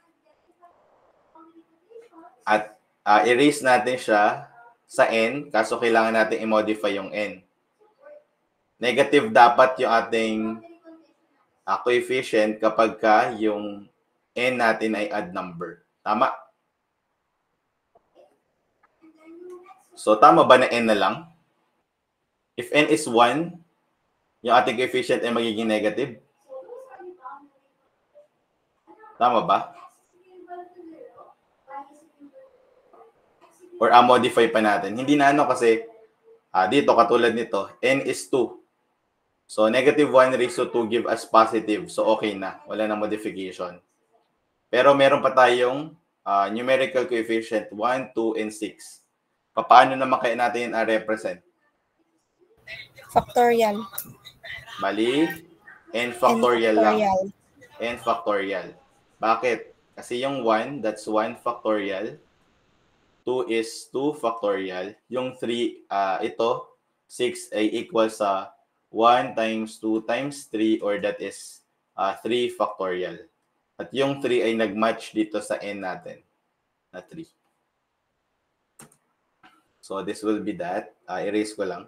At erase natin siya sa n, kaso kailangan natin i-modify yung n. Negative dapat yung ating coefficient kapag ka yung n natin ay odd number. Tama? So, tama ba na n na lang? If n is 1, yung ating coefficient ay magiging negative? Tama ba? Or modify pa natin. Hindi na ano kasi dito katulad nito, n is 2. So, negative 1 raised to 2 give us positive. So, okay na. Wala na modification. Pero meron pa tayong numerical coefficient 1, 2, and 6. Paano naman kaya natin represent? Factorial. Bali, n factorial lang. N factorial. Bakit? Kasi yung 1, that's 1 factorial. 2 is 2 factorial. Yung 3, ito, 6 ay equal sa 1 times 2 times 3 or that is 3 factorial. At yung 3 ay nag-match dito sa n natin na 3. So this will be that. Erase ko lang.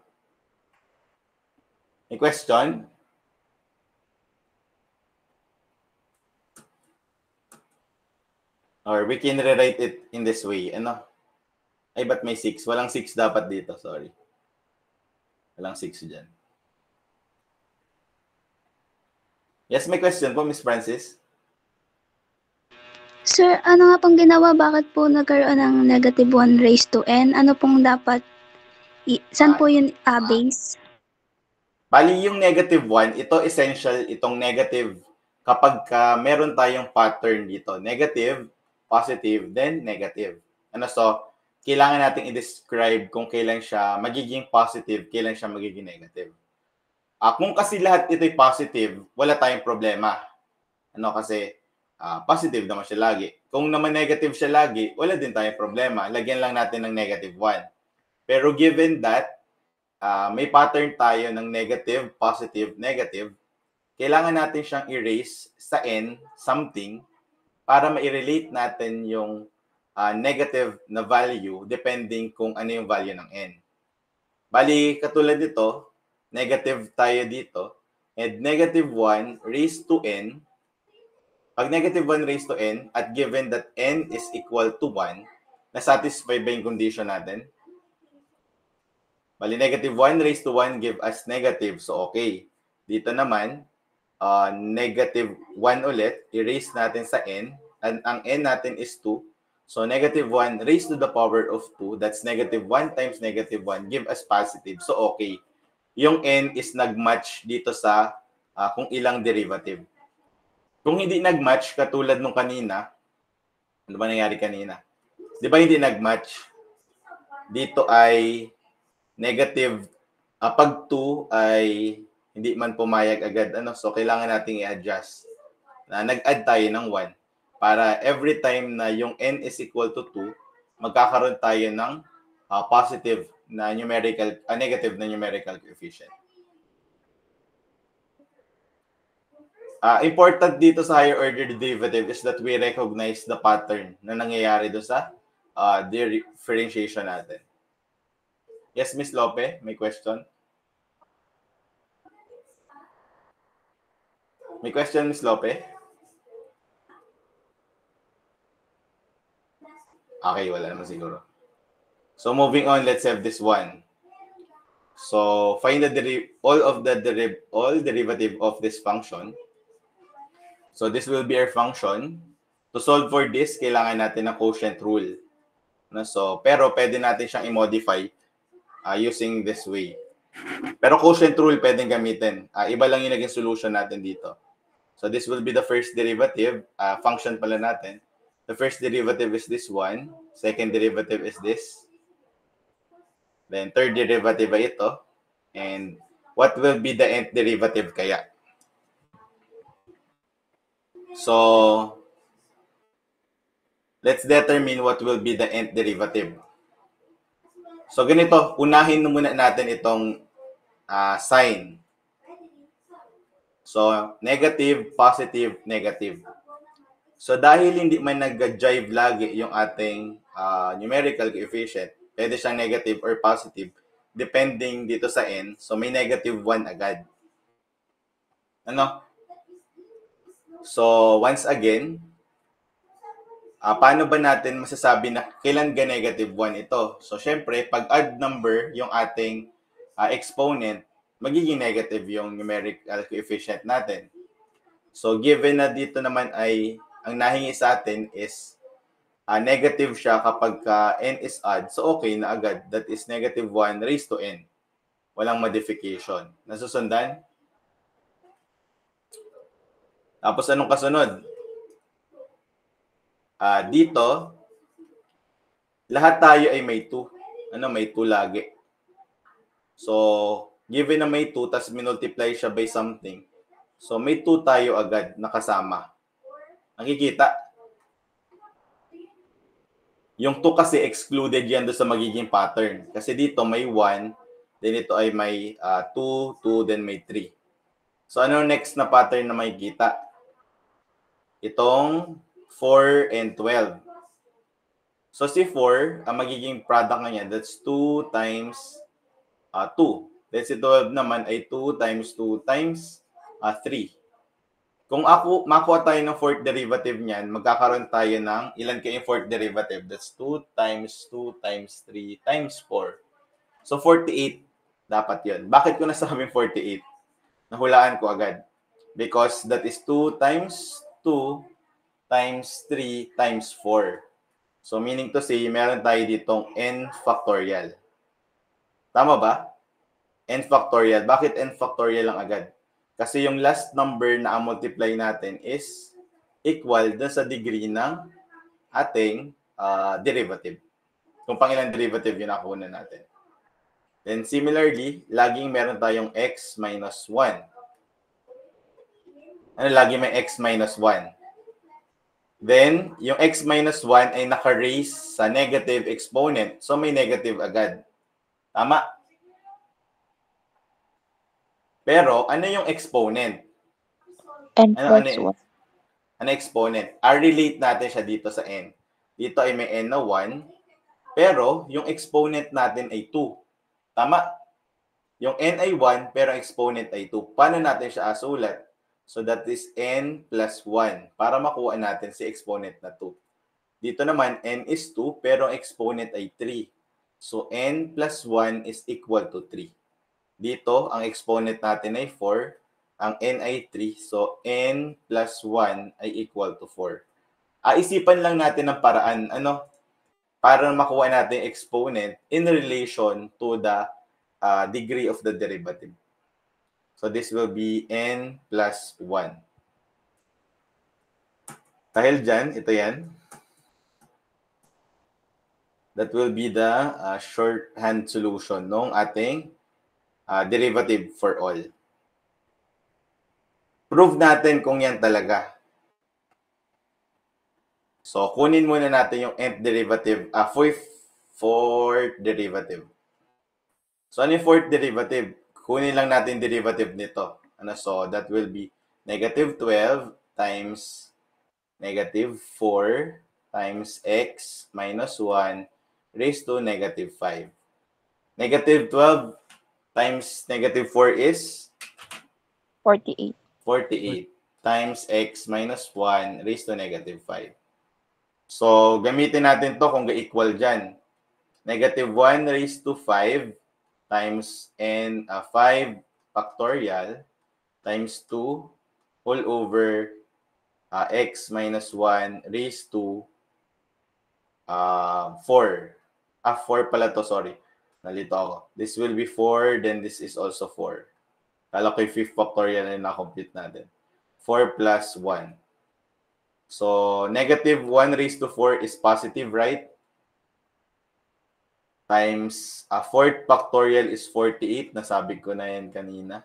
May question? Or we can rewrite it in this way. Ano? Ay, ba't may 6? Walang 6 dapat dito. Sorry. Walang 6 dyan. Yes, may question po, Miss Francis. Sir, ano nga pong ginawa? Bakit po nagkaroon ng negative 1 raised to n? Ano pong dapat, saan po yun base? Bali, yung negative 1, ito essential, itong negative, kapag meron tayong pattern dito, negative, positive, then negative. So, kailangan natin i-describe kung kailan siya magiging positive, kailan siya magiging negative. Kung kasi lahat ito'y positive, wala tayong problema. Kasi positive naman siya lagi. Kung naman negative siya lagi, wala din tayong problema. Lagyan lang natin ng negative 1. Pero given that, may pattern tayo ng negative, positive, negative, kailangan natin siyang erase sa n, something, para ma-relate natin yung negative na value depending kung ano yung value ng n. Bali, katulad dito, negative tayo dito, and negative 1 raised to n. Pag negative 1 raised to n, at given that n is equal to 1, na-satisfy ba yung condition natin? Bali, negative 1 raised to 1 give us negative. So, okay. Dito naman, negative 1 ulit, erase natin sa n. And ang n natin is 2. So, negative 1 raised to the power of 2, that's negative 1 times negative 1, give us positive. So, okay. Yung n is nag-match dito sa kung ilang derivative. Kung hindi nag-match, katulad nung kanina, ano ba nangyari kanina? Di ba hindi nag-match? Dito ay negative, pag 2 ay hindi man pumayag agad, so kailangan nating i-adjust. Nag-add tayo ng 1 para every time na yung n is equal to 2, magkakaroon tayo ng positive na numerical, negative na numerical coefficient. Important dito sa higher order derivative is that we recognize the pattern na nangyayari doon sa differentiation natin. Yes, Miss Lope, may question? May question, Miss Lope? Okay, wala naman siguro. So moving on, let's have this one. So find all derivative of this function. So this will be our function. To solve for this, kailangan natin ng quotient rule. So, pero pwede natin siyang i-modify using this way. Pero quotient rule pwedeng gamitin. Iba lang yung naging solution natin dito. So this will be the first derivative. Function pala natin. The first derivative is this one. Second derivative is this. Then third derivative ay ito. And what will be the nth derivative kaya? So, let's determine what will be the nth derivative. So, ganito. Unahin muna natin itong sign. So, negative, positive, negative. So, dahil hindi man nag-jive lagi yung ating numerical coefficient, pwede siyang negative or positive depending dito sa n. So, may negative 1 agad. Ano? So, once again, paano ba natin masasabi na kailan ga negative 1 ito? So, syempre, pag odd number yung ating exponent, magiging negative yung numerical coefficient natin. So, given na dito naman ay ang nahingi sa atin is negative siya kapag n is odd. So, okay na agad. That is negative 1 raised to n. Walang modification. Nasusundan? Tapos, anong kasunod? Dito, lahat tayo ay may 2. May 2 lagi. So, given na may 2, tas minultiply siya by something. So, may 2 tayo agad nakasama. Nakikita? Yung 2 kasi excluded yan doon sa magiging pattern. Kasi dito may 1, then ito ay may 2, 2, then may 3. So, ano next na pattern na makikita? Itong 4 and 12. So, si 4, ang magiging product niya, that's 2 times 2. Then si 12 naman ay 2 times 2 times 3. Kung makuha tayo ng fourth derivative niyan, magkakaroon tayo ng ilan kayong fourth derivative? That's 2 times 2 times 3 times 4. So, 48 dapat yun. Bakit ko nasabing 48? Nahulaan ko agad. Because that is 2 times 2 times 3 times 4. So, meaning to say, meron tayo ditong n factorial. Tama ba? N factorial. Bakit n factorial lang agad? Kasi yung last number na multiply natin is equal dun sa degree ng ating derivative. Kung pangilang derivative yun nakuha natin. Then similarly, laging meron tayong x minus 1. Lagi may x minus 1. Then, yung x minus 1 ay naka-raise sa negative exponent. So, may negative agad. Tama? Pero, ano yung exponent? N plus 1. Ano exponent? relate natin siya dito sa n. Dito ay may n na 1. Pero, yung exponent natin ay 2. Tama? Yung n ay 1, pero ang exponent ay 2. Paano natin siya asulat? So, that is n plus 1 para makuha natin si exponent na 2. Dito naman, n is 2, pero ang exponent ay 3. So, n plus 1 is equal to 3. Dito, ang exponent natin ay 4. Ang n ay 3. So, n plus 1 ay equal to 4. Isipan lang natin ng paraan, para makuha natin exponent in relation to the degree of the derivative. So, this will be n plus 1. Dahil dyan, ito yan. That will be the shorthand solution ng ating derivative for all. Prove natin kung yan talaga. So, kunin muna natin yung nth derivative, fourth derivative. So, ano yung fourth derivative? Kunin lang natin derivative nito. So, that will be negative 12 times negative 4 times x minus 1 raised to negative 5. Negative 12 times negative 4 is? 48. 48 times x minus 1 raised to negative 5. So, gamitin natin to kung ga-equal dyan. Negative 1 raised to 5 times n 5 factorial times 2 whole over x minus 1 raised to 4. 4 pala to, sorry. Nalito ako. This will be 4, then this is also 4. Kala ko yung 5th factorial na na-complete natin. 4 plus 1. So, negative 1 raised to 4 is positive, right? Times, 4 factorial is 48. Nasabi ko na yan kanina.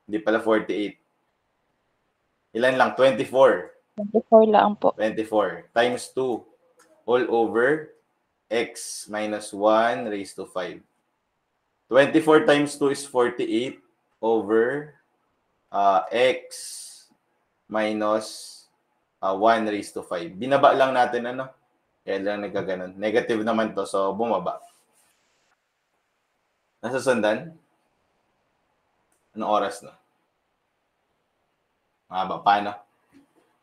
Hindi pala 48. Ilan lang? 24. 24 lang po. 24 times 2 all over x minus 1 raised to 5. 24 times 2 is 48 over x minus 1 raised to 5. Binaba lang natin ano? Kaya lang nagkaganon. Negative naman to, so bumaba. Nasusundan? Anong oras na? Mahaba, paano?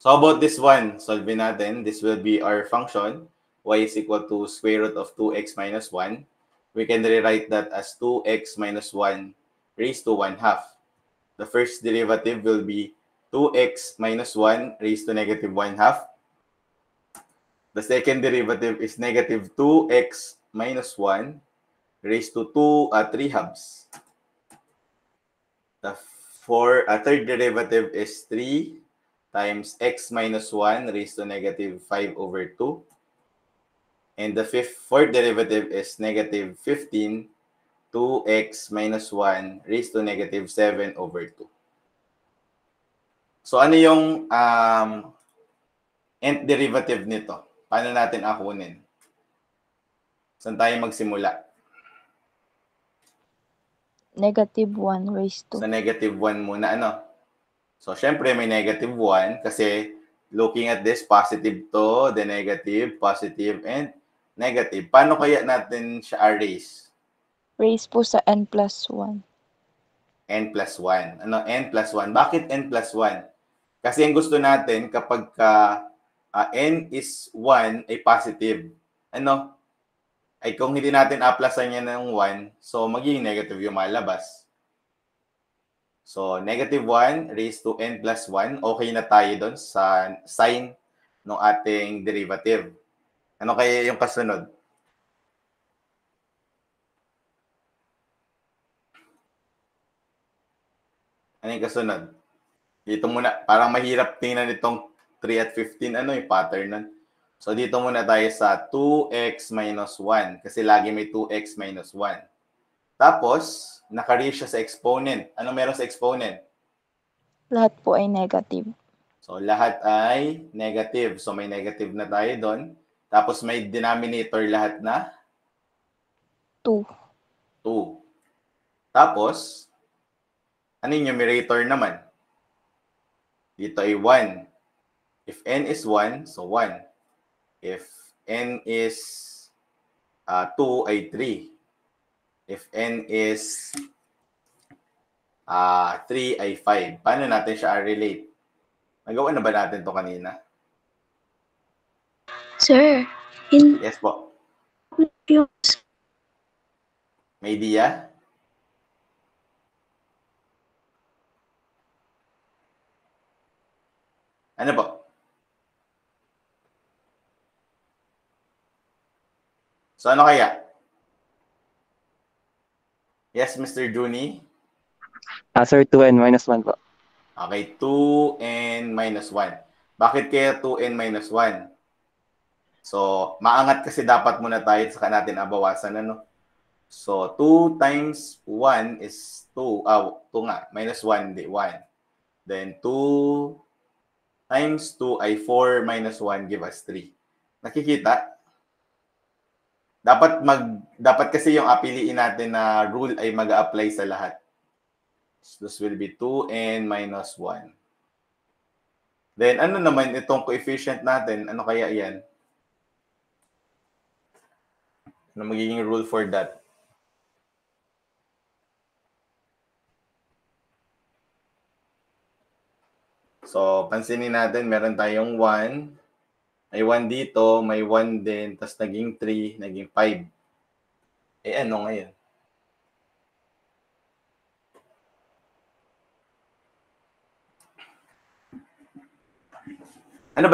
So about this one, solve natin. This will be our function. Y is equal to square root of 2x minus 1. We can rewrite that as 2x minus 1 raised to 1/2. The first derivative will be 2x minus 1 raised to negative 1/2. The second derivative is negative 2x minus 1 raised to 3/2. The third derivative is 3 times x minus 1 raised to negative 5 over 2. And the fourth derivative is negative 15, 2x minus 1 raised to negative 7 over 2. So ano yung nth derivative nito? Paano natin akunin? Saan tayo magsimula? Negative 1 raised to. Sa negative 1 muna, ano? So, syempre may negative 1 kasi looking at this, positive to, the negative, positive, and negative. Paano kaya natin siya erase? Raise po sa n plus 1. N plus 1. Ano? N plus 1. Bakit N plus 1? Kasi ang gusto natin kapag N is 1 ay positive. Ano? Ay kung hindi natin a-plusan niya ng 1, so magiging negative yung malabas. So, negative 1 raised to n plus 1. Okay na tayo doon sa sign ng ating derivative. Ano kaya yung kasunod? Ano yung kasunod? Dito muna. Parang mahirap tingnan itong 3 at 15. Ano yung pattern nun? So, dito muna tayo sa 2x minus 1. Kasi lagi may 2x minus 1. Tapos, naka-raise siya sa exponent. Ano meron sa exponent? Lahat po ay negative. So, lahat ay negative. So, may negative na tayo doon. Tapos, may denominator lahat na? 2. 2. Tapos, ano yung numerator naman? Dito ay 1. If n is 1, so 1. If n is 2, ay 3. If n is 3 ay 5. Paano natin siya relate? Nagawa na ba natin to kanina? Sir, Yes po. yung May idea? Ano po? So ano kaya? Yes, Mr. Juni? Sir, 2n minus 1 po. Okay, 2n minus 1. Bakit kaya 2n minus 1? So, maangat kasi dapat muna tayo saka natin abawasan, ano? So, 2 times 1 is 2. 2 nga. Minus 1, di 1. Then, 2 times 2 ay 4 minus 1 give us 3. Nakikita? Dapat kasi yung apiliin natin na rule ay mag-a-apply sa lahat. So, this will be 2n minus 1. Then, ano naman itong coefficient natin? Ano kaya yan? Ano magiging rule for that? So, pansinin natin, meron tayong 1. May 1 dito, may 1 din, tapos naging 3, naging 5. Eh, ano ngayon? Ano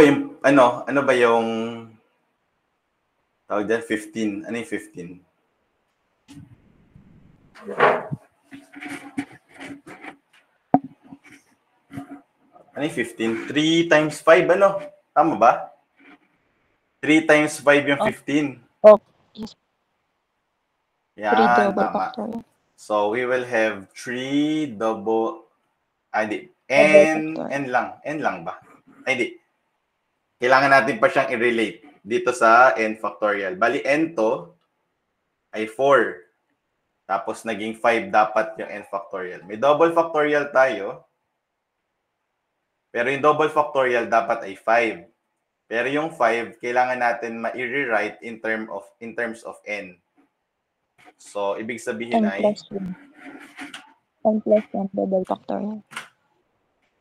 ba yung tawag dyan? 15. Ano yung 15? Ano yung 15? 3 times 5, ano? Tama ba? 3 times 5 yung 15. Oh, yes. 3 Yan, double tama. factorial. So, we will have 3 double, hindi. Double N lang. N lang ba? Ay, hindi. Kailangan natin pa siyang i-relate dito sa n factorial. Bali, n to ay 4. Tapos, naging 5 dapat yung n factorial. May double factorial tayo. Pero yung double factorial dapat ay 5. Pero yung 5, kailangan natin ma-rewrite in terms of n. So, ibig sabihin N ay plus 1. N plus 1 double factorial.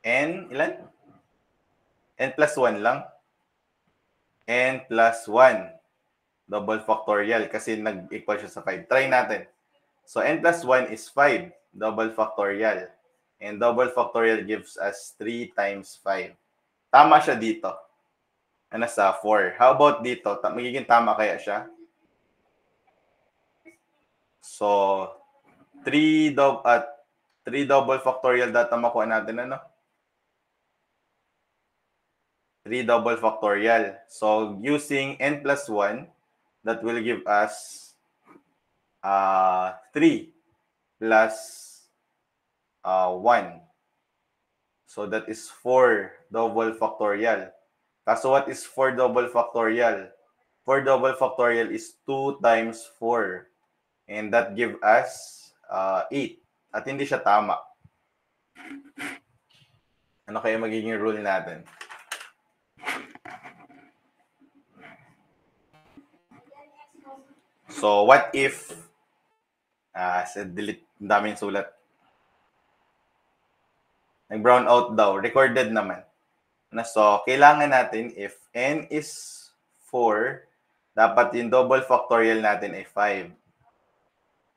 n, ilan? N plus 1 lang. N plus 1 double factorial kasi nag-equal siya sa 5. Try natin. So, n plus 1 is 5 double factorial. And double factorial gives us 3 times 5. Tama siya dito. Ano sa 4. How about dito? Magiging tama kaya siya? So, 3 double factorial data makuha natin, ano? 3 double factorial. So, using n plus 1, that will give us 3 plus 1. So, that is 4 double factorial. So, what is 4 double factorial? 4 double factorial is 2 times 4. And that give us 8. At hindi siya tama. Ano kaya magiging rule natin? So, what if delete, ang daming sulat. Nag-brown out daw. Recorded naman. So, kailangan natin, if n is 4, dapat yung double factorial natin ay 5.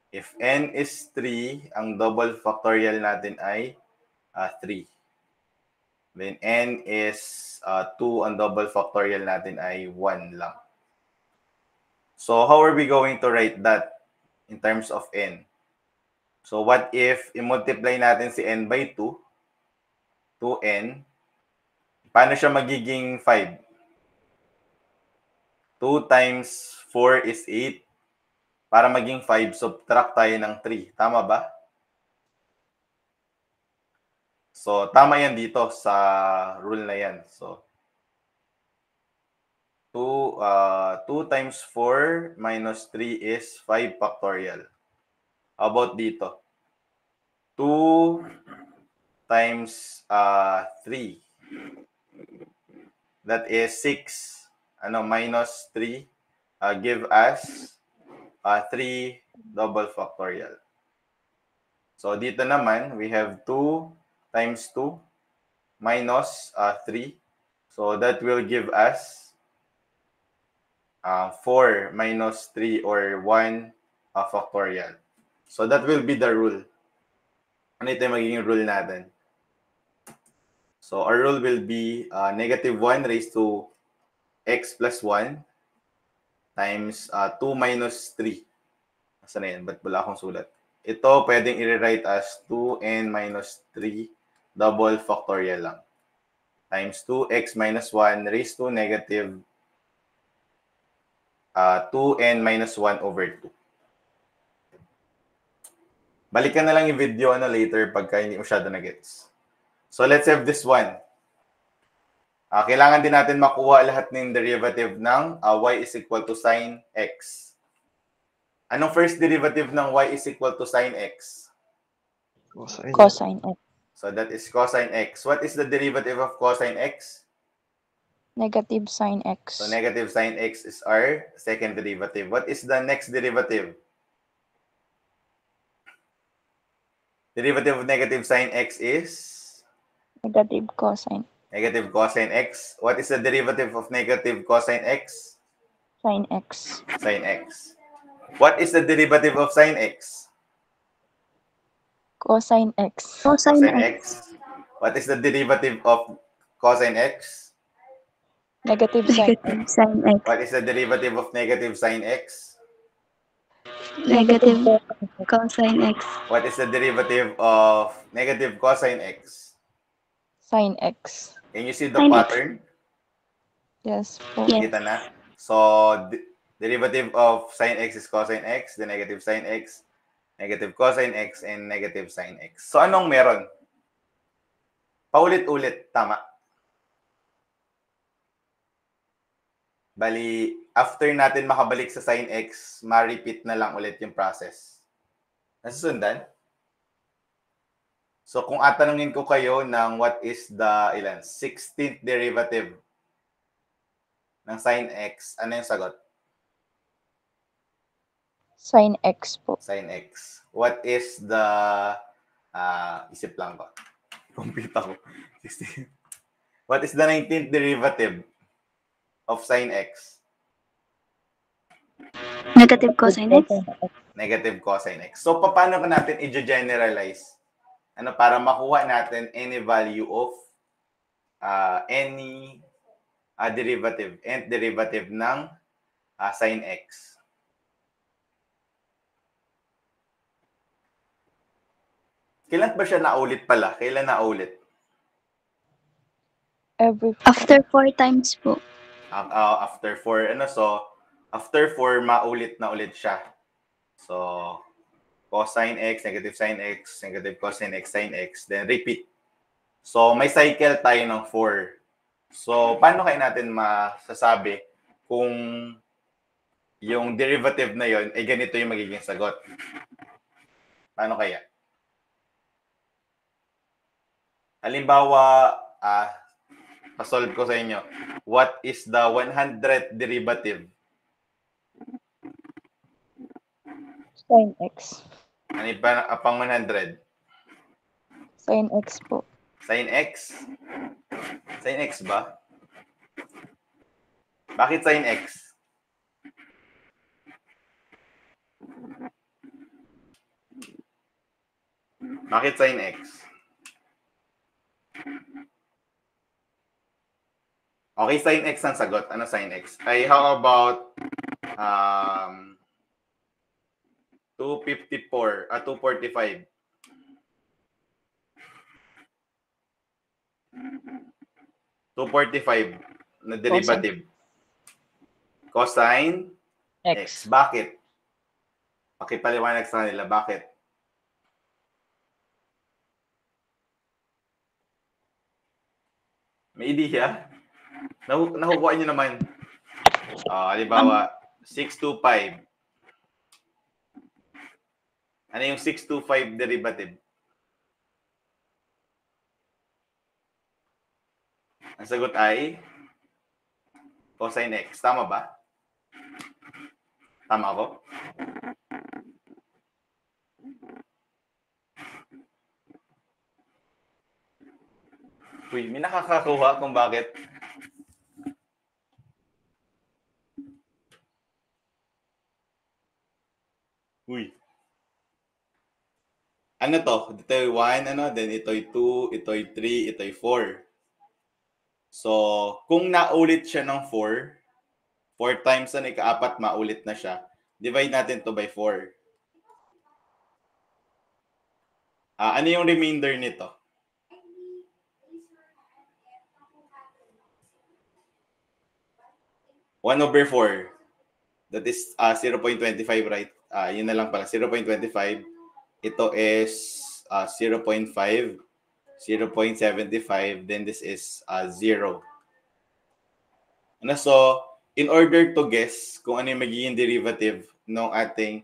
If n is 3, ang double factorial natin ay 3. Then n is 2, ang double factorial natin ay 1 lang. So, how are we going to write that in terms of n? So, what if i-multiply natin si n by 2? 2n. Paano siya magiging 5? 2 times 4 is 8. Para maging 5, subtract tayo ng 3. Tama ba? So, tama yan dito sa rule na yan. So, 2 times 4 minus 3 is 5 factorial. How about dito? 2 times 3. That is 6. Minus 3 give us 3 double factorial. So, dito naman, we have 2 times 2 minus 3. So, that will give us 4 minus 3 or 1 factorial. So, that will be the rule. Ano ito yung magiging rule natin? So, our rule will be negative 1 raised to x plus 1 times 2 minus 3. Nasaan na yan? Ba't wala akong sulat? Ito, pwedeng i-rewrite as 2n minus 3 double factorial lang. Times 2x minus 1 raised to negative 2n minus 1 over 2. Balikan na lang yung video later pagka hindi masyado na-gets. So, let's have this one. Kailangan din natin makuha lahat ng derivative ng y is equal to sine x. Anong first derivative ng y is equal to sine x? Cosine x. So that is cosine x. What is the derivative of cosine x? Negative sine x. So negative sine x is our second derivative. What is the next derivative? Derivative of negative sine x is? Negative cosine. Negative cosine x. What is the derivative of negative cosine x? Sine x. Sine x. What is the derivative of sine x? Cosine x. Cosine Cosine x. x. What is the derivative of cosine x? Negative sine Negative x. sine x. What is the derivative of negative sine x? Negative cosine x. What is the derivative of negative cosine x? Sin X. Can you see the Sin X. pattern? Yes po. Yes. Kita na? So, derivative of sin x is cosine x, the negative sin x, negative cosine x, and negative sin x. So, anong meron? Paulit-ulit, tama. Bali, after natin makabalik sa sin x, ma-repeat na lang ulit yung process. Nasusundan? So, kung atanungin ko kayo ng what is the 16th derivative ng sin x, ano yung sagot? Sin X po. Sin x. What is the, isip lang ko. Compute ako. What is the 19th derivative of sin x? Negative cosine X. Negative cosine x. So, paano ka natin i-generalize? Ano, para makuha natin any value of any derivative, nth derivative ng sin x. Kailan ba siya naulit pala? Kailan naulit? After 4 times po. After 4, so, after 4, maulit na ulit siya. So, cosine x, negative sin x, negative cosine x, sin x, then repeat. So, may cycle tayo ng 4. So, paano kaya natin masasabi kung yung derivative na yon ay ganito yung magiging sagot? Paano kaya? Halimbawa, pasolve ko sa inyo. What is the 100th derivative? Sin X. Ano pa pang 100? Sin X po. Sin x? Sin x ba? Bakit sin x? Bakit sin x? Okay, sin x ang sagot. Ano sin x? Ay, how about 245 na derivative. Cosine x. Bakit? Pakipaliwanag sa nila. Bakit? May idea? Nakukuha nyo naman. Halimbawa, 625. Ano yung 625 derivative? Ang sagot ay cosine x. Tama ba? Tama ako? Uy, may nakakakuha kung bakit. Uy. Ano to? Ito ay 1, then ito ay 2, ito ay 3, ito ay 4. So, kung naulit siya ng 4 times na ika-4, maulit na siya. Divide natin to by 4. Ano yung remainder nito? One over 4. That is 0.25, right? Yun na lang pala. 0.25. Ito is 0.5. 0.75. Then this is 0. So, in order to guess kung ano yung magiging derivative ng ating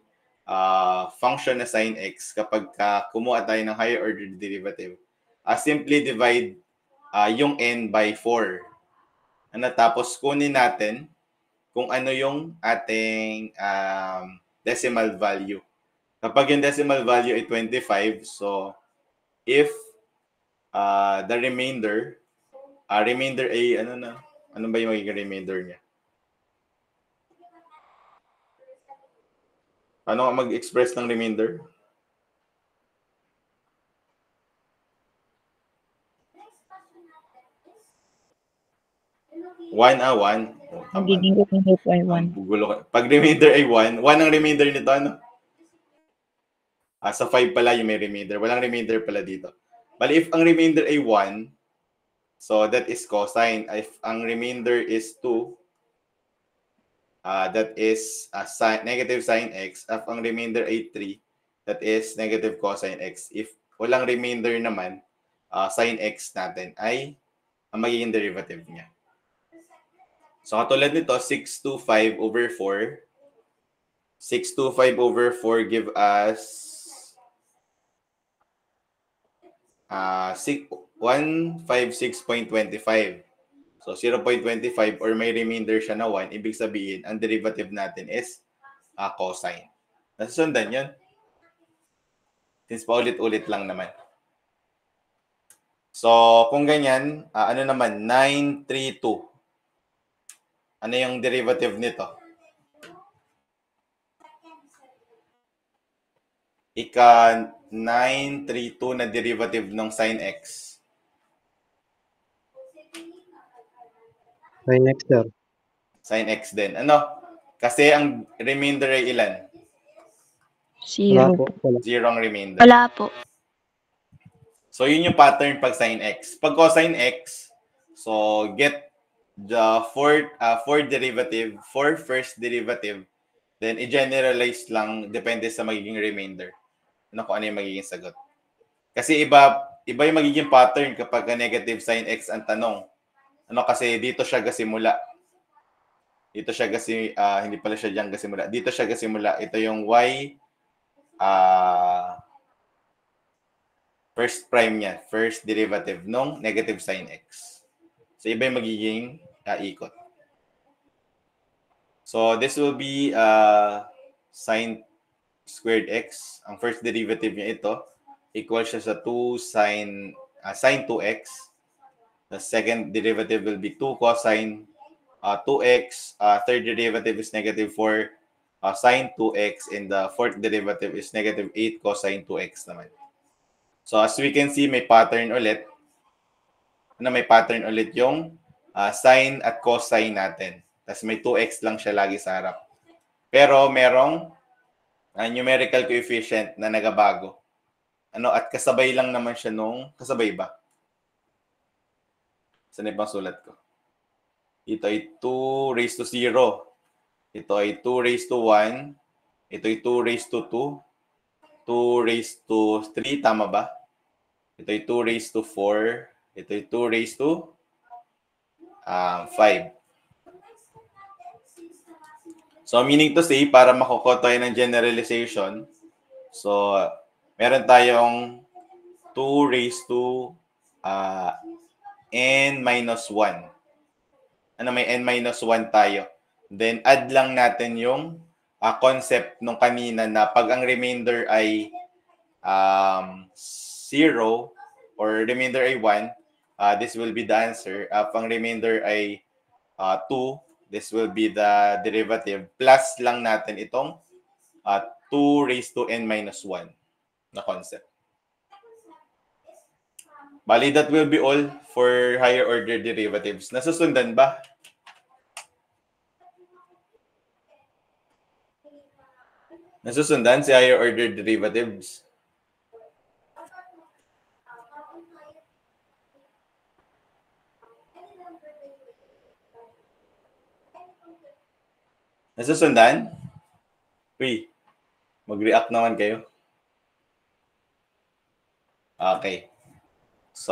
function na sin x kapag kumuha tayo ng higher order derivative, simply divide yung n by 4. Tapos kunin natin kung ano yung ating decimal value. Kapag yung decimal value ay 25, so if the remainder ay ano ba yung magiging remainder niya? Paano mag-express ng remainder? One. Magiging remainder po ay 1. Pag remainder ay 1 ang remainder nito, ano? Sa 5 pala yung may remainder. Walang remainder pala dito. Bali, if ang remainder ay 1, So that is cosine. If ang remainder is 2, that is negative sine x. If ang remainder ay 3, that is negative cosine x. If walang remainder naman, sine x natin ay ang magiging derivative niya. So katulad nito, 625 over 4. 625 over 4 give us 156.25. So 0.25 or may remainder siya na 1, ibig sabihin, ang derivative natin is cosine. Nasusundan yun? Since paulit-ulit lang naman. So kung ganyan, ano naman, 932. Ano yung derivative nito? Ika 932 na derivative ng sin x. Sin x, sir. Sin x din. Ano? Kasi ang remainder ay ilan? Zero. Zero ang remainder. Wala po. So yun yung pattern pag sin x. Pag cosine x, so get the fourth derivative, for first derivative, then i-generalize lang depende sa magiging remainder. Ano kung ano yung magiging sagot. Kasi iba yung magiging pattern kapag negative sin x ang tanong. Ano kasi dito siya gasimula. Dito siya hindi pala siya diyan gasimula. Dito siya gasimula. Ito yung y first prime niya, first derivative nung negative sin x. So iba yung magiging ikot. So this will be sin squared x. Ang first derivative niya ito, equal siya sa 2 sin 2x. The second derivative will be 2 cosine 2x. Third derivative is negative 4 sin 2x. And the fourth derivative is negative 8 cosine 2x naman. So as we can see, may pattern ulit. May pattern ulit yung sine at cosine natin. Tapos may 2x lang siya lagi sa harap. Pero merong numerical coefficient na nagabago. At kasabay lang naman siya nung, kasabay ba? Saan ibang sulat ko? Ito ay 2 raised to 0. Ito ay 2 raised to 1. Ito ay 2 raised to 2. 2 raised to 3, tama ba? Ito ay 2 raised to 4. Ito ay 2 raised to 5. So, meaning to say, para makukuha tayo ng generalization, so, meron tayong 2 raised to n minus 1. May n minus 1 tayo. Then, add lang natin yung concept nung kanina na pag ang remainder ay 0 or remainder ay 1, this will be the answer. Pang remainder ay 2, this will be the derivative. Plus lang natin itong 2 raised to n minus 1 na concept. Bali, that will be all for higher order derivatives. Nasusundan ba? Nasusundan si higher order derivatives? Nasusundan? Uy, mag-react naman kayo. Okay. So,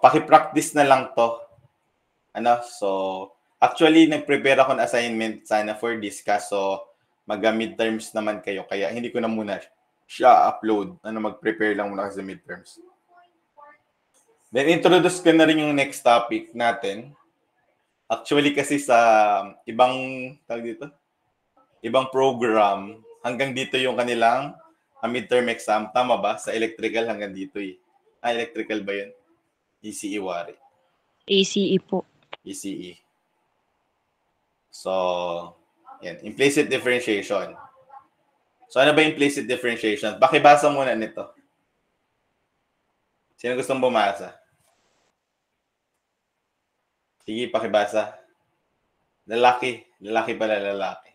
paki-practice na lang to. So, actually, nag-prepare ako ng assignment sana for this kaso mag-midterms naman kayo. Kaya hindi ko na muna siya upload. Mag-prepare lang muna kasi midterms. Then, introduce ko na rin yung next topic natin. Actually, kasi sa ibang program, hanggang dito yung kanilang midterm exam. Tama ba? Sa electrical hanggang dito eh. Electrical ba yun? ECE wari. ACE po. ECE. So, yan. Implicit differentiation. So, ano ba implicit differentiation? Pakibasa muna nito. Sino gustong bumasa? Sige, pakibasa. Lalaki. Lalaki pala, lalaki.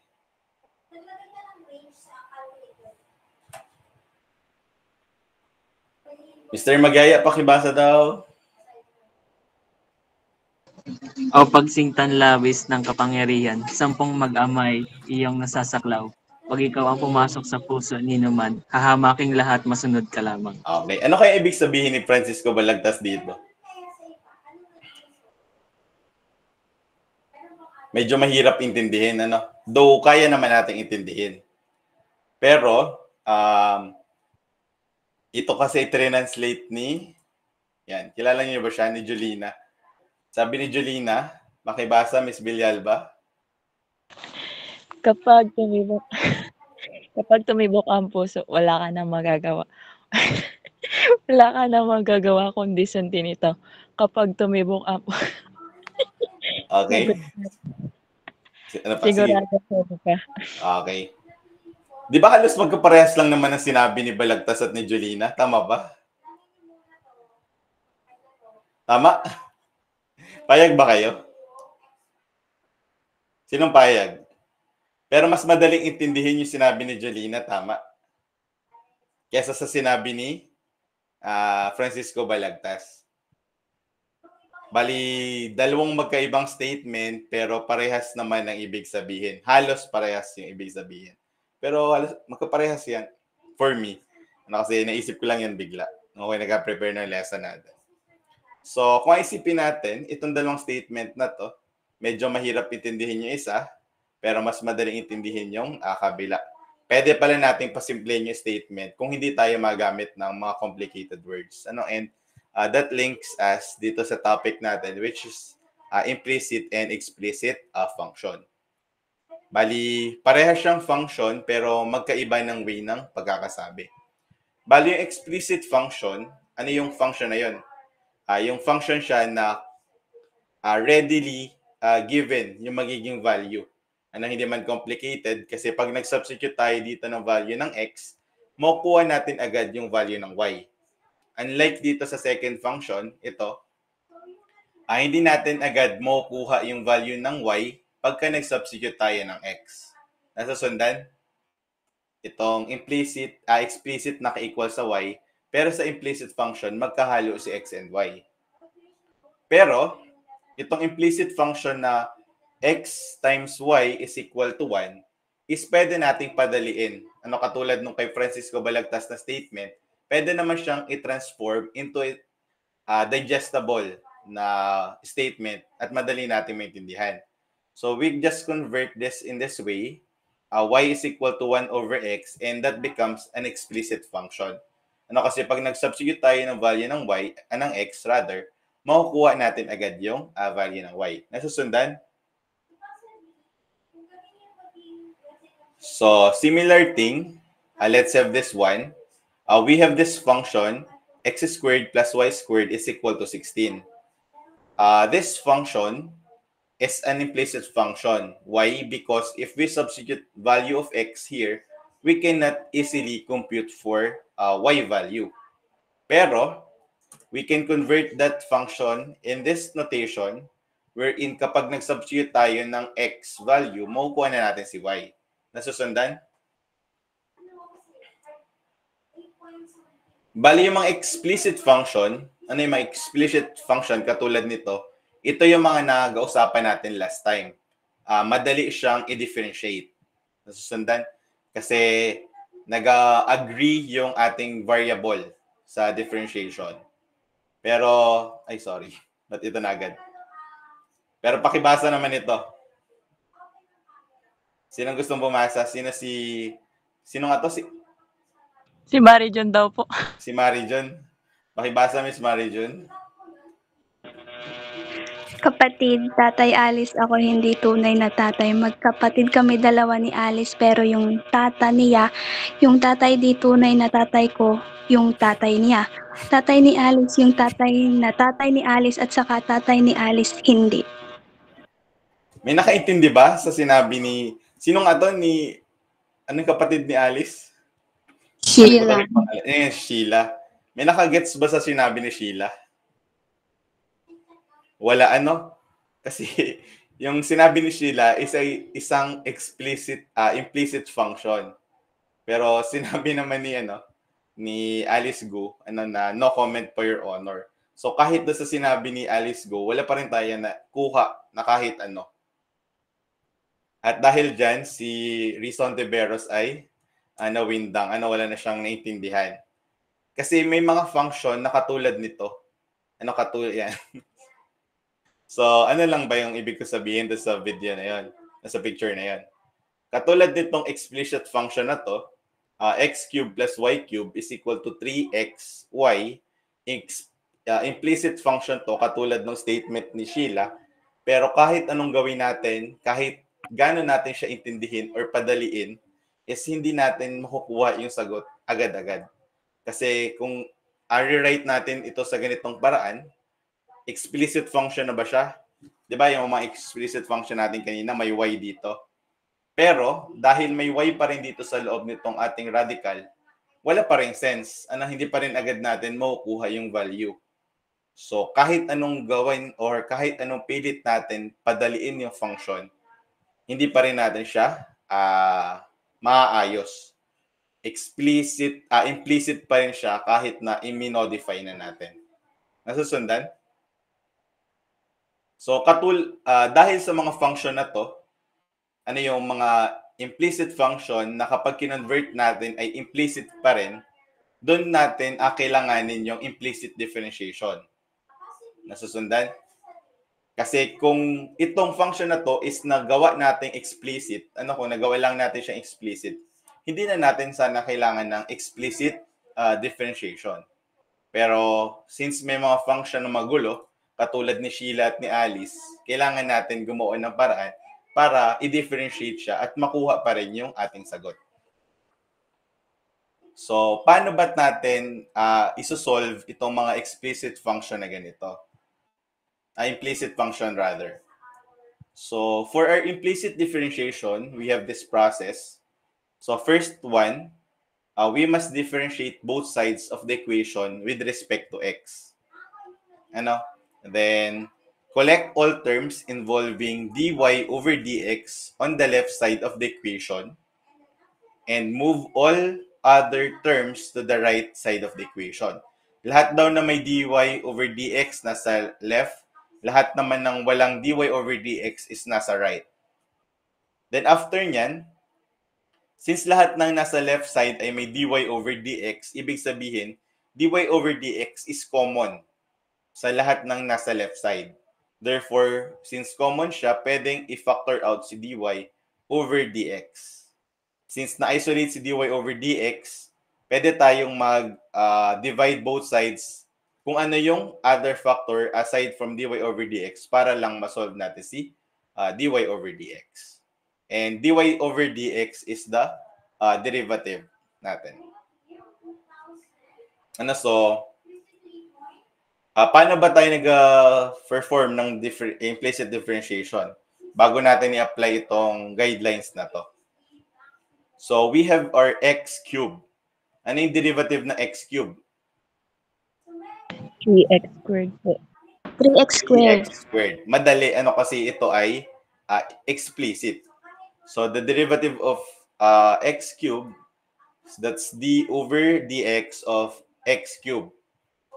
Mr. Magaya, pakibasa daw. O pagsingtan labis ng kapangyarihan, 10 mag-amay iyong nasasaklaw. Pag ikaw ang pumasok sa puso ni Numan, hahamaking lahat, masunod ka lamang. Okay. Ano kaya ibig sabihin ni Francisco Balagtas dito? Medyo mahirap intindihin, ano? Though kaya naman nating intindihin. Pero, ito kasi translate ni, yan, kilala niyo ba siya, ni Julina? Sabi ni Julina, makibasa, Miss Villalba? Kapag tumibok, kapag tumibok ang puso, wala ka na magagawa. Wala ka na magagawa kundi sundin ito. Kapag tumibok ang Okay. Ano pa? Sige. sigurado ka. Okay. Di ba halos magkaparehas lang naman ang sinabi ni Balagtas at ni Julina? Tama ba? Tama? Payag ba kayo? Sinong payag? Pero mas madaling intindihin yung sinabi ni Julina, tama? Kesa sa sinabi ni Francisco Balagtas. Bali, dalawang magkaibang statement pero parehas naman ang ibig sabihin. Halos parehas yung ibig sabihin. Pero halos, magkaparehas yan for me. Kasi naisip ko lang yan bigla. Okay, nag-prepare ng lesson natin. So, kung isipin natin, itong dalawang statement na to, medyo mahirap intindihin yung isa, pero mas madaling intindihin yung kabila. Pwede pala natin pasimplihin yung statement kung hindi tayo magamit ng mga complicated words. And that links us dito sa topic natin, which is implicit and explicit function. Bali, parehas siyang function, pero magkaiba ng way ng pagkakasabi. Bali, yung explicit function, ano yung function na yun? Yung function siya na readily given yung magiging value. Hindi man complicated kasi pag nag-substitute tayo dito ng value ng x, makukuha natin agad yung value ng y. Unlike dito sa second function, ito, hindi natin agad makukuha yung value ng y pagka nag-substitute tayo ng x. Nasasundan? Itong explicit naka-equal sa y, pero sa implicit function, magkahalo si x and y. Pero, itong implicit function na x times y is equal to 1 is pwede nating padaliin. Katulad nung kay Francisco Balagtas na statement, pwede naman siyang i-transform into digestible na statement at madali natin maintindihan. So we just convert this in this way. Y is equal to 1 over x and that becomes an explicit function. Kasi pag nag-substitute tayo ng value ng y, ng x rather, makukuha natin agad yung value ng y. Nasusundan? So, similar thing, let's have this one. We have this function, x squared plus y squared is equal to 16. This function is an implicit function. Why? Because if we substitute value of x here, we cannot easily compute for y value. Pero, we can convert that function in this notation wherein kapag nag-substitute tayo ng x value, makukuha na natin si y. Nasusundan? Bali yung mga explicit function, ano yung mga explicit function katulad nito, ito yung mga nag-uusapan natin last time. Madali siyang i-differentiate. Nasusundan? Kasi nag-agree yung ating variable sa differentiation. Pero, sorry. Ba't ito na agad? Pero pakibasa naman ito. Sinong gustong bumasa? Sino nga to? Si Marijon daw po. Si Marijon. Pakibasa, Miss Marijon. Kapatid, Tatay Alice, ako hindi tunay na tatay. Magkapatid kami dalawa ni Alice, pero yung tata niya, yung tatay di tunay na tatay ko, yung tatay niya. Tatay ni Alice, yung tatay ni Alice at saka tatay ni Alice, hindi. May nakaintindi ba sa sinabi ni... Sinong ato ni... Anong kapatid ni Alice? Sheila. Sheila. May nakagets ba sa sinabi ni Sheila? Wala kasi yung sinabi ni Sheila is isang implicit function. Pero sinabi naman ni Alice Gu na no comment for your honor. So kahit doon sa sinabi ni Alice Go, wala pa rin tayo na kuha na kahit ano. At dahil dyan, si Rizon Tiberos ay nawindang, wala na siyang naintindihan. Kasi may mga function na katulad nito. Katulad yan. So, ano lang ba yung ibig ko sabihin doon sa video na yun? Sa picture na yun? Katulad nitong explicit function na to, x cubed plus y cubed is equal to 3xy. Implicit function to, katulad ng statement ni Sheila. Pero kahit anong gawin natin, kahit gano'n natin siya intindihin or padaliin, is hindi natin makukuha yung sagot agad-agad. Kasi kung rewrite natin ito sa ganitong paraan, explicit function na ba siya? Diba yung mga explicit function natin kanina, may y dito. Pero dahil may y pa rin dito sa loob nitong ating radical, wala pa rin sense. Hindi pa rin agad natin makukuha yung value. So kahit anong gawin or kahit anong pilit natin padaliin yung function, hindi pa rin natin siya maayos. Implicit pa rin siya kahit na i-modify na natin. Nasusundan? So dahil sa mga function na to, yung mga implicit function na kapag kinonvert natin ay implicit pa rin, doon natin kailanganin yung implicit differentiation. Nasusundan? Kasi kung itong function na to is nagawa nating explicit, kung nagawa lang natin siyang explicit, hindi na natin sana kailangan ng explicit differentiation. Pero since may mga function na magulo, katulad ni Sheila at ni Alice, kailangan natin gumawa ng paraan para i-differentiate siya at makuha pa rin yung ating sagot. So, paano ba natin isosolve itong mga explicit function na ganito? Implicit function rather. So, for our implicit differentiation, we have this process. So, first one, we must differentiate both sides of the equation with respect to x. Then, collect all terms involving dy over dx on the left side of the equation and move all other terms to the right side of the equation. Lahat daw na may dy over dx nasa left, lahat naman ng walang dy over dx is nasa right. Then after nyan, since lahat ng nasa left side ay may dy over dx, ibig sabihin, dy over dx is common sa lahat ng nasa left side. Therefore, since common siya, pwedeng i-factor out si dy over dx. Since na-isolate si dy over dx, pwede tayong mag-divide both sides kung ano yung other factor aside from dy over dx para lang ma-solve natin si dy over dx. And dy over dx is the derivative natin. So, paano ba tayo nag-perform ng implicit differentiation bago natin i-apply itong guidelines na to? So, we have our x cubed. Ano yung derivative na x cubed? 3x squared po. 3x squared. 3x squared. Madali, kasi ito ay explicit. So, the derivative of x cubed, that's d over dx of x cubed.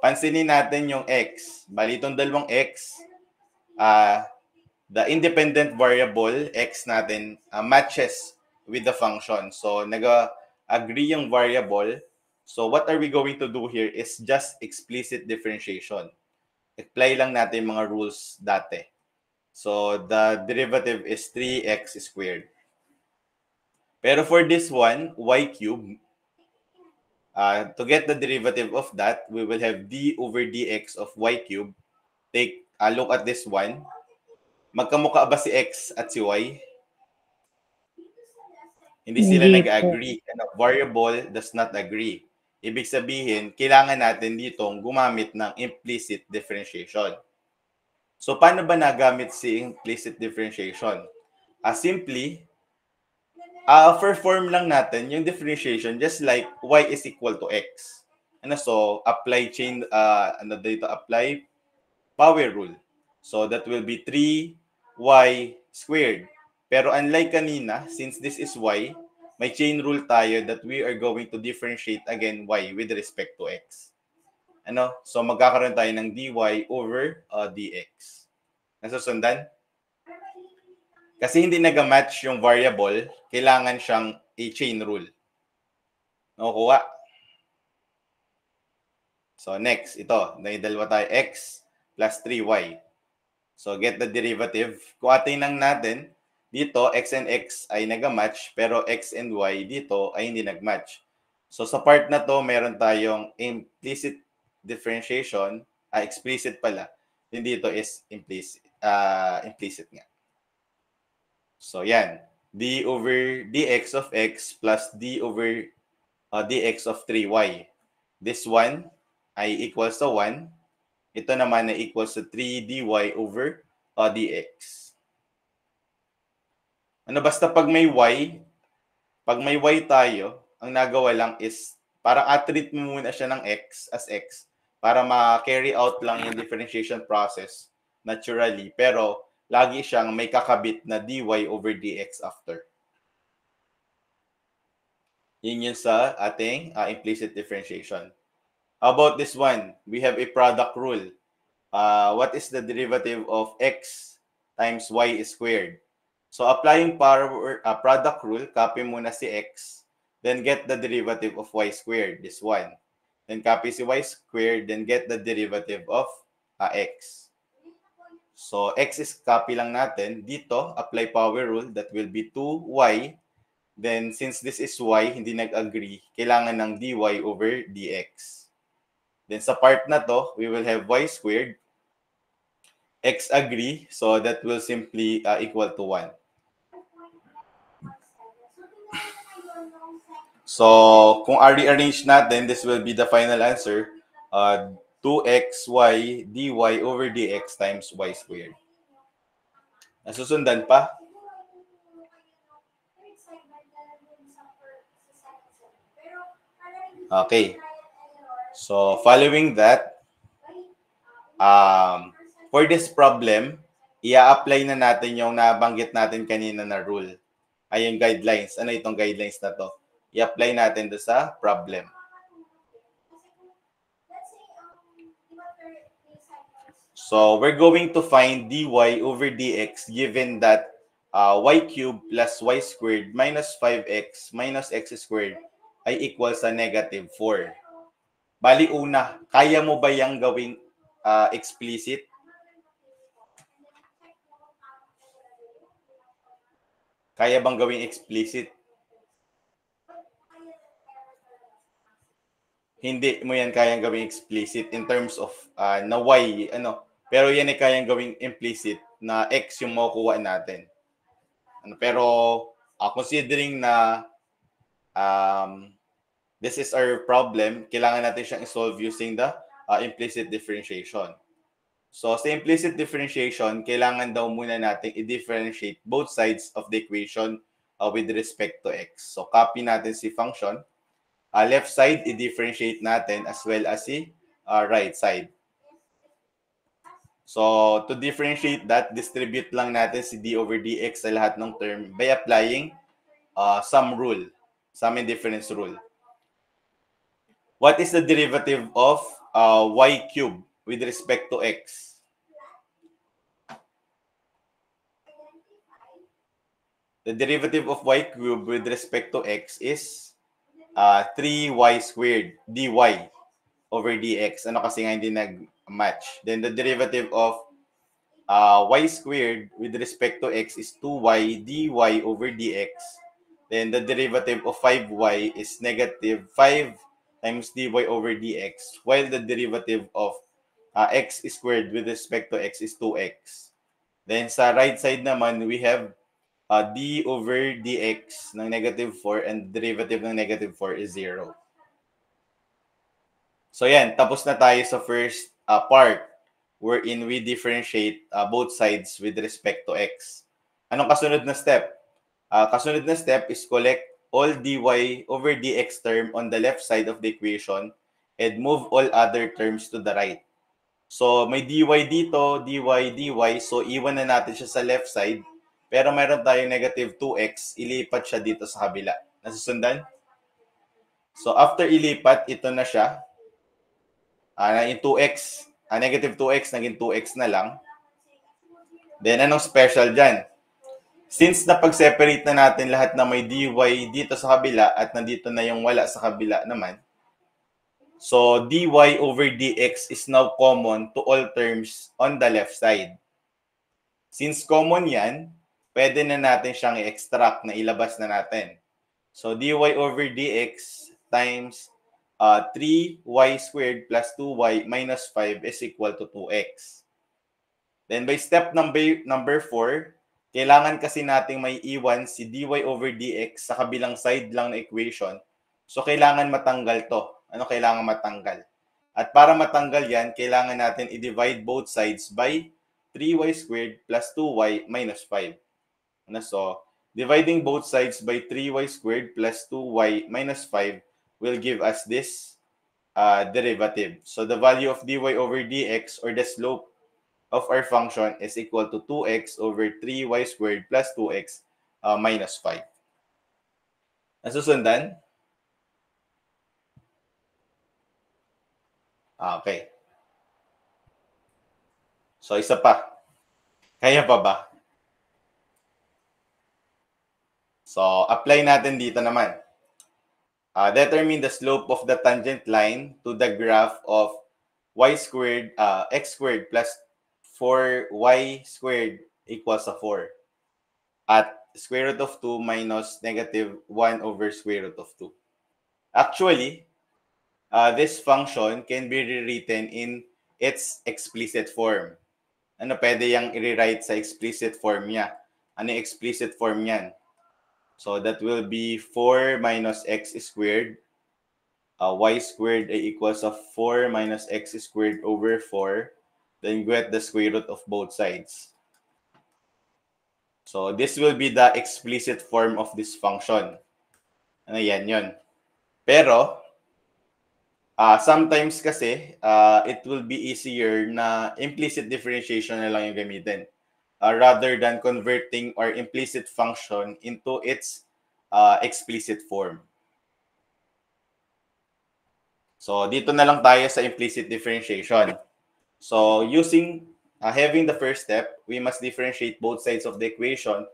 Pansinin natin yung x. Bali, itong dalawang x, the independent variable x natin matches with the function. So, nag-agree yung variable. So, what are we going to do here is just explicit differentiation. Apply lang natin mga rules dati. So, the derivative is 3x squared. Pero for this one, y cubed, to get the derivative of that, we will have d over dx of y cubed. Take a look at this one. Magkamukha ba si x at si y? Hindi sila nag-agree. Variable does not agree. Ibig sabihin, kailangan natin ditong gumamit ng implicit differentiation. So, paano ba nagamit si implicit differentiation? Simply, perform lang natin yung differentiation just like y is equal to x. So, apply apply power rule. So, that will be 3y squared. Pero unlike kanina, since this is y, may chain rule tayo that we are going to differentiate again y with respect to x. So magkakaroon tayo ng dy over dx. Nasusundan? Kasi hindi nag-match yung variable, kailangan siyang i-chain rule. Nakukuha? So next, ito. Dalawa tayo, x plus 3y. So get the derivative. Kung atin natin, dito x and x ay nag-match, pero x and y dito ay hindi nag-match. So sa part na to, meron tayong implicit differentiation, explicit pala. Then dito is implicit nga. So yan, d over dx of x plus d over dx of 3y. This one ay equals to 1. Ito naman ay equals to 3 dy over dx. Basta pag may y tayo, ang nagawa lang is parang treat mo muna siya ng x as x para ma-carry out lang yung differentiation process naturally. Pero lagi siyang may kakabit na dy over dx after. Yun yun sa ating implicit differentiation. How about this one? We have a product rule. What is the derivative of x times y squared? So applying product rule, copy muna si x, then get the derivative of y squared, this one. Then copy si y squared, then get the derivative of x. So x is copy lang natin. Dito, apply power rule, that will be 2y. Then since this is y, hindi nag-agree, kailangan ng dy over dx. Then sa part na to, we will have y squared. X agree, so that will simply equal to 1. So kung rearrange natin, this will be the final answer. 2xy dy over dx times y squared. Nasusundan pa? Okay. So following that, for this problem, i-apply na natin yung nabanggit natin kanina na rule. Ay yung guidelines. Ano itong guidelines na to? I-apply natin do sa problem. So we're going to find dy over dx given that y cubed plus y squared minus 5x minus x squared ay equal sa negative 4. Bali una, kaya mo ba yung gawing explicit? Kaya bang gawing explicit? Hindi mo yan kayang gawing explicit in terms of na y, pero yan ay kayang gawing implicit na x yung makukuha natin. Pero considering na this is our problem, kailangan natin siyang i-solve using the implicit differentiation. So sa implicit differentiation, kailangan daw muna natin i-differentiate both sides of the equation with respect to x. So copy natin si function. Left side, i-differentiate natin as well as si right side. So to differentiate that, distribute lang natin si d over dx sa lahat ng term by applying sum indifference rule. What is the derivative of y cubed with respect to x? The derivative of y cubed with respect to x is 3y squared dy over dx. Kasi nga hindi nag-match. Then the derivative of y squared with respect to x is 2y dy over dx. Then the derivative of 5y is negative 5 times dy over dx, while the derivative of x squared with respect to x is 2x. Then sa right side naman, we have d over dx ng negative 4 and derivative ng negative 4 is 0. So yan, tapos na tayo sa first part wherein we differentiate both sides with respect to x. Anong kasunod na step? Kasunod na step is collect all dy over dx term on the left side of the equation and move all other terms to the right. So may dy dito, dy, dy. So iwan na natin siya sa left side. Pero meron tayong negative 2x, ilipat siya dito sa kabila. Nasusundan? So after ilipat, ito na siya. Yung 2x, negative 2x, naging 2x na lang. Then, anong special dyan? Since napag-separate na natin lahat na may dy dito sa kabila at nandito na yung wala sa kabila naman, so dy over dx is now common to all terms on the left side. Since common yan, pwede na natin siyang i-extract na ilabas na natin. So dy over dx times 3y squared plus 2y minus 5 is equal to 2x. Then by step number 4, kailangan kasi nating may iwan si dy over dx sa kabilang side lang na equation. So kailangan matanggal to. Ano kailangan matanggal? At para matanggal yan, kailangan natin i-divide both sides by 3y squared plus 2y minus 5. So, dividing both sides by 3y squared plus 2y minus 5 will give us this derivative. So the value of dy over dx, or the slope of our function, is equal to 2x over 3y squared plus 2x minus 5. Nasusundan? Okay. So, isa pa. Kaya pa ba? So, apply natin dito naman. Determine the slope of the tangent line to the graph of y squared, x squared plus 4y squared equals 4 at square root of 2 minus negative 1 over square root of 2. Actually, this function can be rewritten in its explicit form. Ano pwede yung i-rewrite sa explicit form niya? Ano yung explicit form niyan? So that will be 4 minus x squared. Y squared equals 4 minus x squared over 4. Then get the square root of both sides. So this will be the explicit form of this function. Ano yan yun? Pero, sometimes kasi, it will be easier na implicit differentiation na lang yung gamitin. Rather than converting our implicit function into its explicit form. So dito na lang tayo sa implicit differentiation. So having the first step, we must differentiate both sides of the equation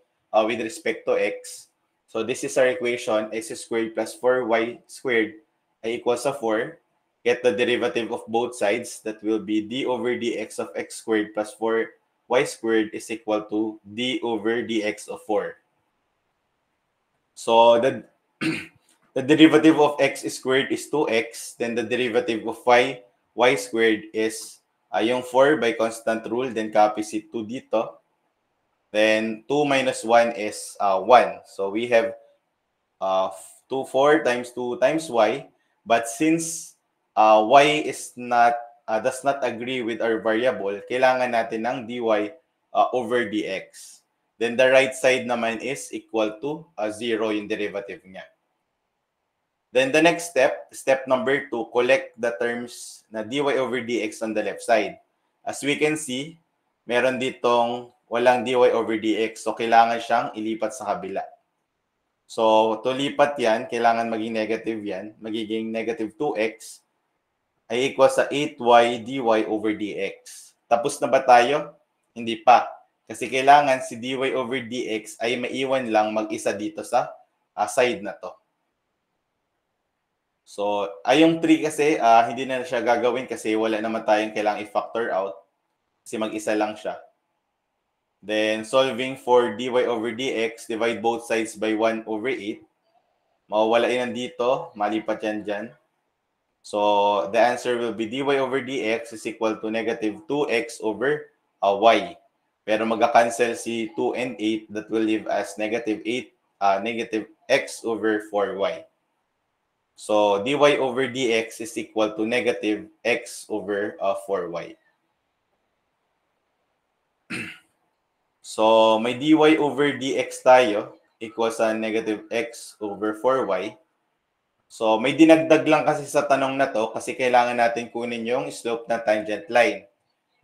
with respect to x. So this is our equation, x squared plus 4y squared equals 4. Get the derivative of both sides. That will be d over dx of x squared plus 4y squared is equal to d over dx of 4. So the derivative of x squared is 2x. Then the derivative of y squared is yung 4 by constant rule. Then copy si 2 dito. Then 2 minus 1 is 1. So we have 4 times 2 times y. But since y is does not agree with our variable, kailangan natin ng dy over dx. Then the right side naman is equal to 0 yung derivative niya. Then the next step, step number 2, collect the terms na dy over dx on the left side. As we can see, meron ditong walang dy over dx. So kailangan siyang ilipat sa kabila. So to lipat yan, kailangan maging negative yan. Magiging negative 2x ay equal sa 8y dy over dx. Tapos na ba tayo? Hindi pa. Kasi kailangan si dy over dx ay maiwan lang mag-isa dito sa side na to. So, yung 3 kasi, hindi na siya gagawin kasi wala naman tayong kailangang i-factor out. Kasi mag-isa lang siya. Then, solving for dy over dx, divide both sides by 1 over 8. Mawawala yan dito, malipat yan dyan. So, the answer will be dy over dx is equal to negative 2x over y. Pero magka-cancel si 2 and 8, that will leave as negative x over 4y. So, dy over dx is equal to negative x over 4y. So, may dy over dx tayo equals sa negative x over 4y. So, may dinagdag lang kasi sa tanong na to kasi kailangan natin kunin yung slope ng tangent line.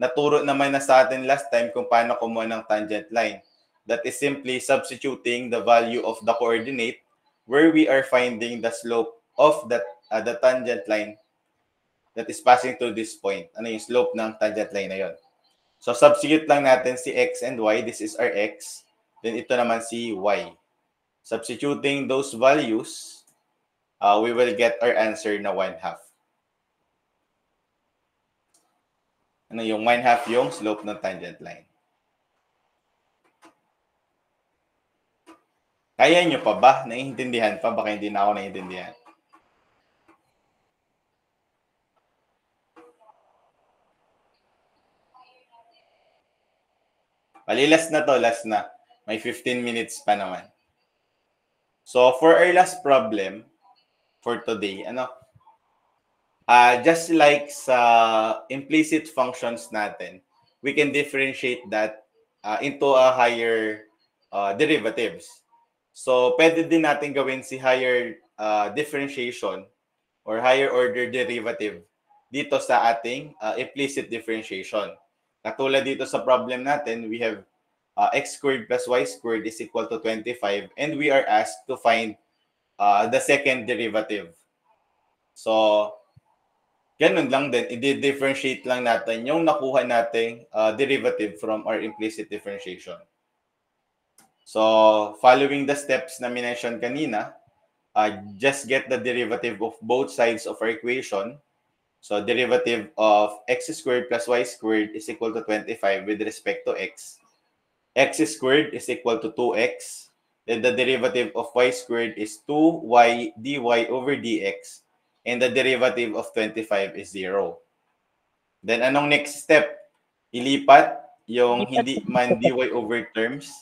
Naturo naman na sa atin last time kung paano kumuha ng tangent line. That is simply substituting the value of the coordinate where we are finding the slope of the tangent line that is passing through this point. Ano yung slope ng tangent line na yon? So, substitute lang natin si x and y. This is our x. Then, ito naman si y. Substituting those values, we will get our answer na 1/2. Ano yung 1/2 yung slope ng tangent line. Kaya nyo pa ba? Naiintindihan pa? Baka hindi na ako naiintindihan. Last na to, last na. May 15 minutes pa naman. So, for our last problem for today, just like sa implicit functions natin, we can differentiate that into a higher derivatives. So, pwede din natin gawin si higher differentiation or higher order derivative dito sa ating implicit differentiation. Katulad dito sa problem natin, we have x squared plus y squared is equal to 25 and we are asked to find the second derivative. So, ganun lang din. I-differentiate lang natin yung nakuha nating derivative from our implicit differentiation. So, following the steps na minention kanina, just get the derivative of both sides of our equation. So, derivative of x squared plus y squared is equal to 25 with respect to x. X squared is equal to 2x. Then the derivative of y squared is 2y dy over dx. And the derivative of 25 is 0. Then, anong next step? Ilipat yung hindi man dy over terms.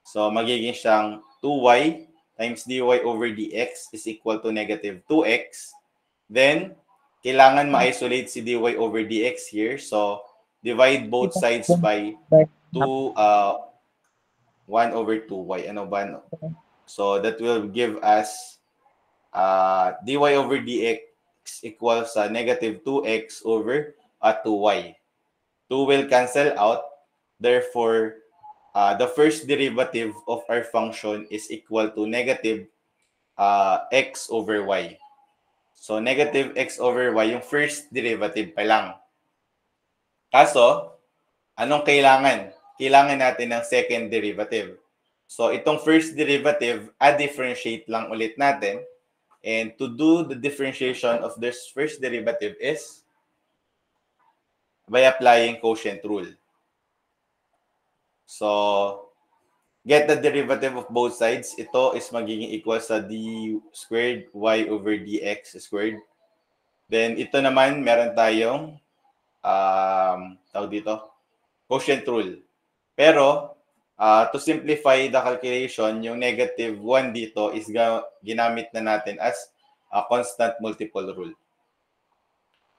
So, magiging siyang 2y times dy over dx is equal to negative 2x. Then, kailangan ma-isolate si dy over dx here. So, divide both sides by 1 over 2y. Ano ba? No? So, that will give us dy over dx equals negative 2x over 2y. 2 will cancel out. Therefore, the first derivative of our function is equal to negative x over y. So, negative x over y, yung first derivative pa lang. Kaso, anong kailangan? Kailangan natin ng second derivative. So, itong first derivative, differentiate lang ulit natin. And to do the differentiation of this first derivative is by applying quotient rule. So, get the derivative of both sides. Ito is magiging equal sa d squared y over dx squared. Then, ito naman, meron tayong tawag dito, quotient rule. Pero, to simplify the calculation, yung negative 1 dito is ginamit na natin as a constant multiple rule.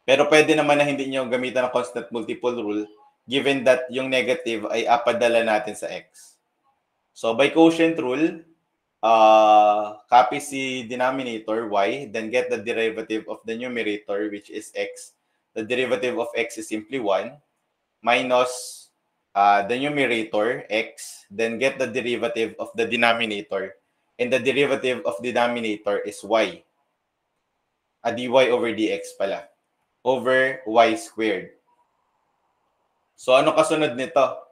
Pero pwede naman na hindi nyo gamitan ng constant multiple rule given that yung negative ay apadala natin sa x. So, by quotient rule, copy si denominator y, then get the derivative of the numerator, which is x. The derivative of x is simply 1, minus the numerator, x, then get the derivative of the denominator, and the derivative of the denominator is y. Dy over dx pala, over y squared. So, ano kasunod nito?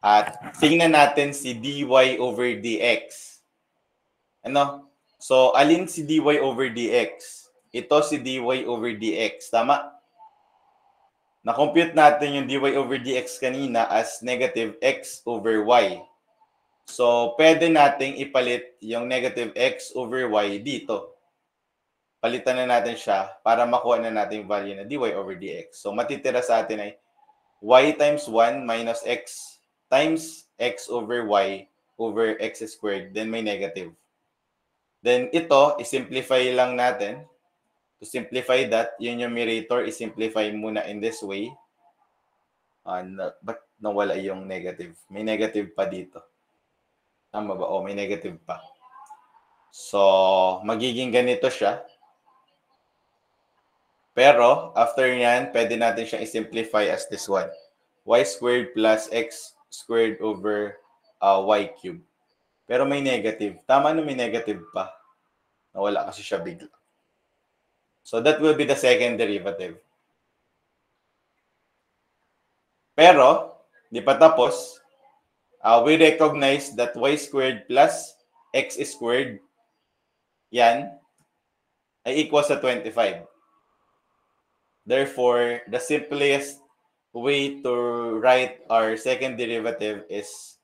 At tingnan natin si dy over dx. Ano? So, alin si dy over dx? Ito si dy over dx. Tama? Na-compute natin yung dy over dx kanina as negative x over y. So, pwede nating ipalit yung negative x over y dito. Palitan na natin siya para makuha na natin yung value na dy over dx. So, matitira sa atin ay y times 1 minus x times x over y over x squared. Then, may negative. Then, ito, isimplify lang natin. To simplify that, yung numerator, isimplify muna in this way. Ba't nawala yung negative? May negative pa dito. Tama ba? Oh, may negative pa. So, magiging ganito siya. Pero, after nyan, pwede natin siyang isimplify as this one. Y squared plus x squared over y cubed. Pero may negative. Tama na may negative pa. Nawala kasi siya bigla. So that will be the second derivative. Pero, di pa tapos, we recognize that y squared plus x squared, yan, ay equals to 25. Therefore, the simplest way to write our second derivative is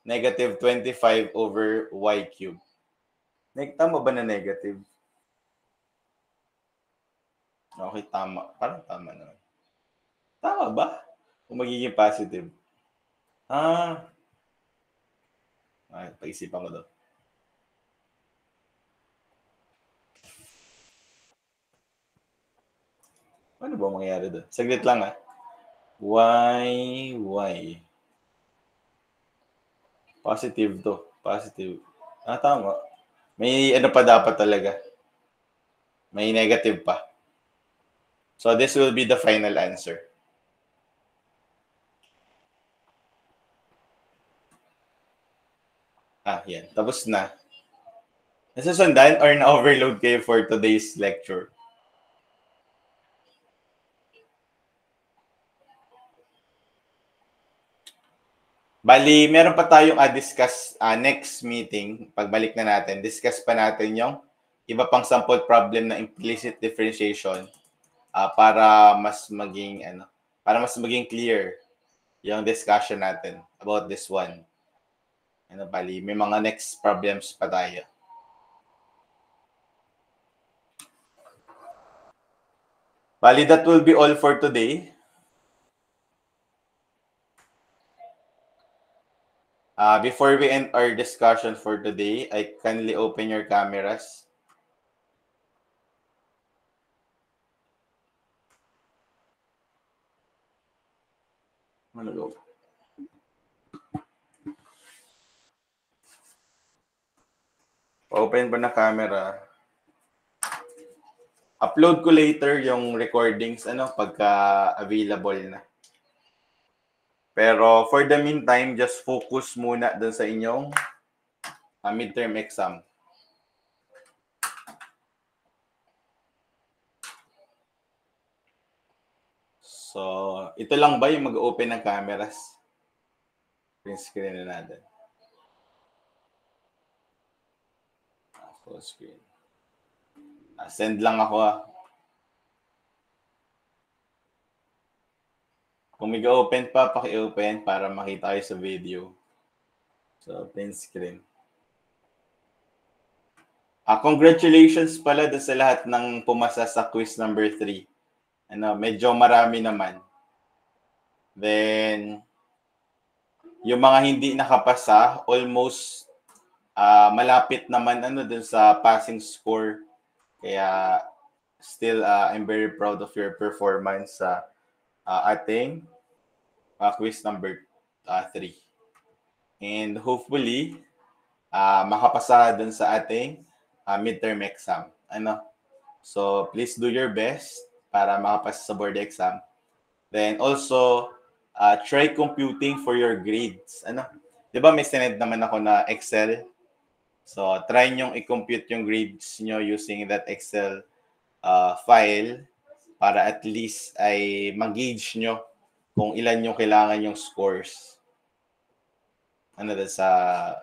negative 25 over y cubed. Tama ba na negative? Okay, tama. Parang tama naman. Tama ba? Kung magiging positive. Ay, pag-isipan ko doon. Ano ba mangyayari doon? Saglit lang y. Positive to. Positive. Tama. May ano pa dapat talaga. May negative pa. So this will be the final answer. Yan. Tapos na. Nasusundan or na-overload kayo for today's lecture? Bali, meron pa tayong discuss next meeting. Pagbalik na natin, discuss pa natin yung iba pang sample problem na implicit differentiation para mas maging clear yung discussion natin about this one. Bali, may mga next problems pa tayo. Bali, that will be all for today. Before we end our discussion for today, I kindly open your cameras. Open ba na camera? Upload ko later yung recordings pagka available na. Pero for the meantime, just focus muna dun sa inyong midterm exam. So, ito lang ba yung mag-open ng cameras? Print screen na natin. Full screen. Send lang ako Kung may open pa, paki-open para makita kayo sa video. So, print screen. Congratulations pala sa lahat ng pumasa sa quiz number 3. Medyo marami naman. Then, yung mga hindi nakapasa, almost malapit naman dun sa passing score. Kaya, still, I'm very proud of your performance sa ating quiz number 3. And hopefully, makapasa dun sa ating midterm exam. So, please do your best para makapasa sa board exam. Then also, try computing for your grades. Di ba may sinend naman ako na Excel? So, try nyong i-compute yung grades nyo using that Excel file para at least ay mag-gauge nyo kung ilan yung kailangan yung scores sa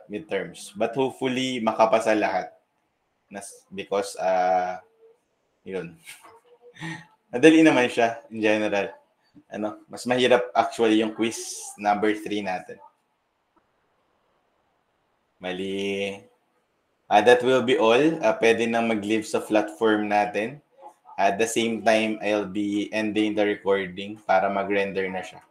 midterms. But hopefully, makapasa lahat. Because, yun. Madali naman siya in general. Mas mahirap actually yung quiz number 3 natin. Mali. That will be all. Pwede nang mag-leave sa platform natin. At the same time, I'll be ending the recording para mag-render na siya.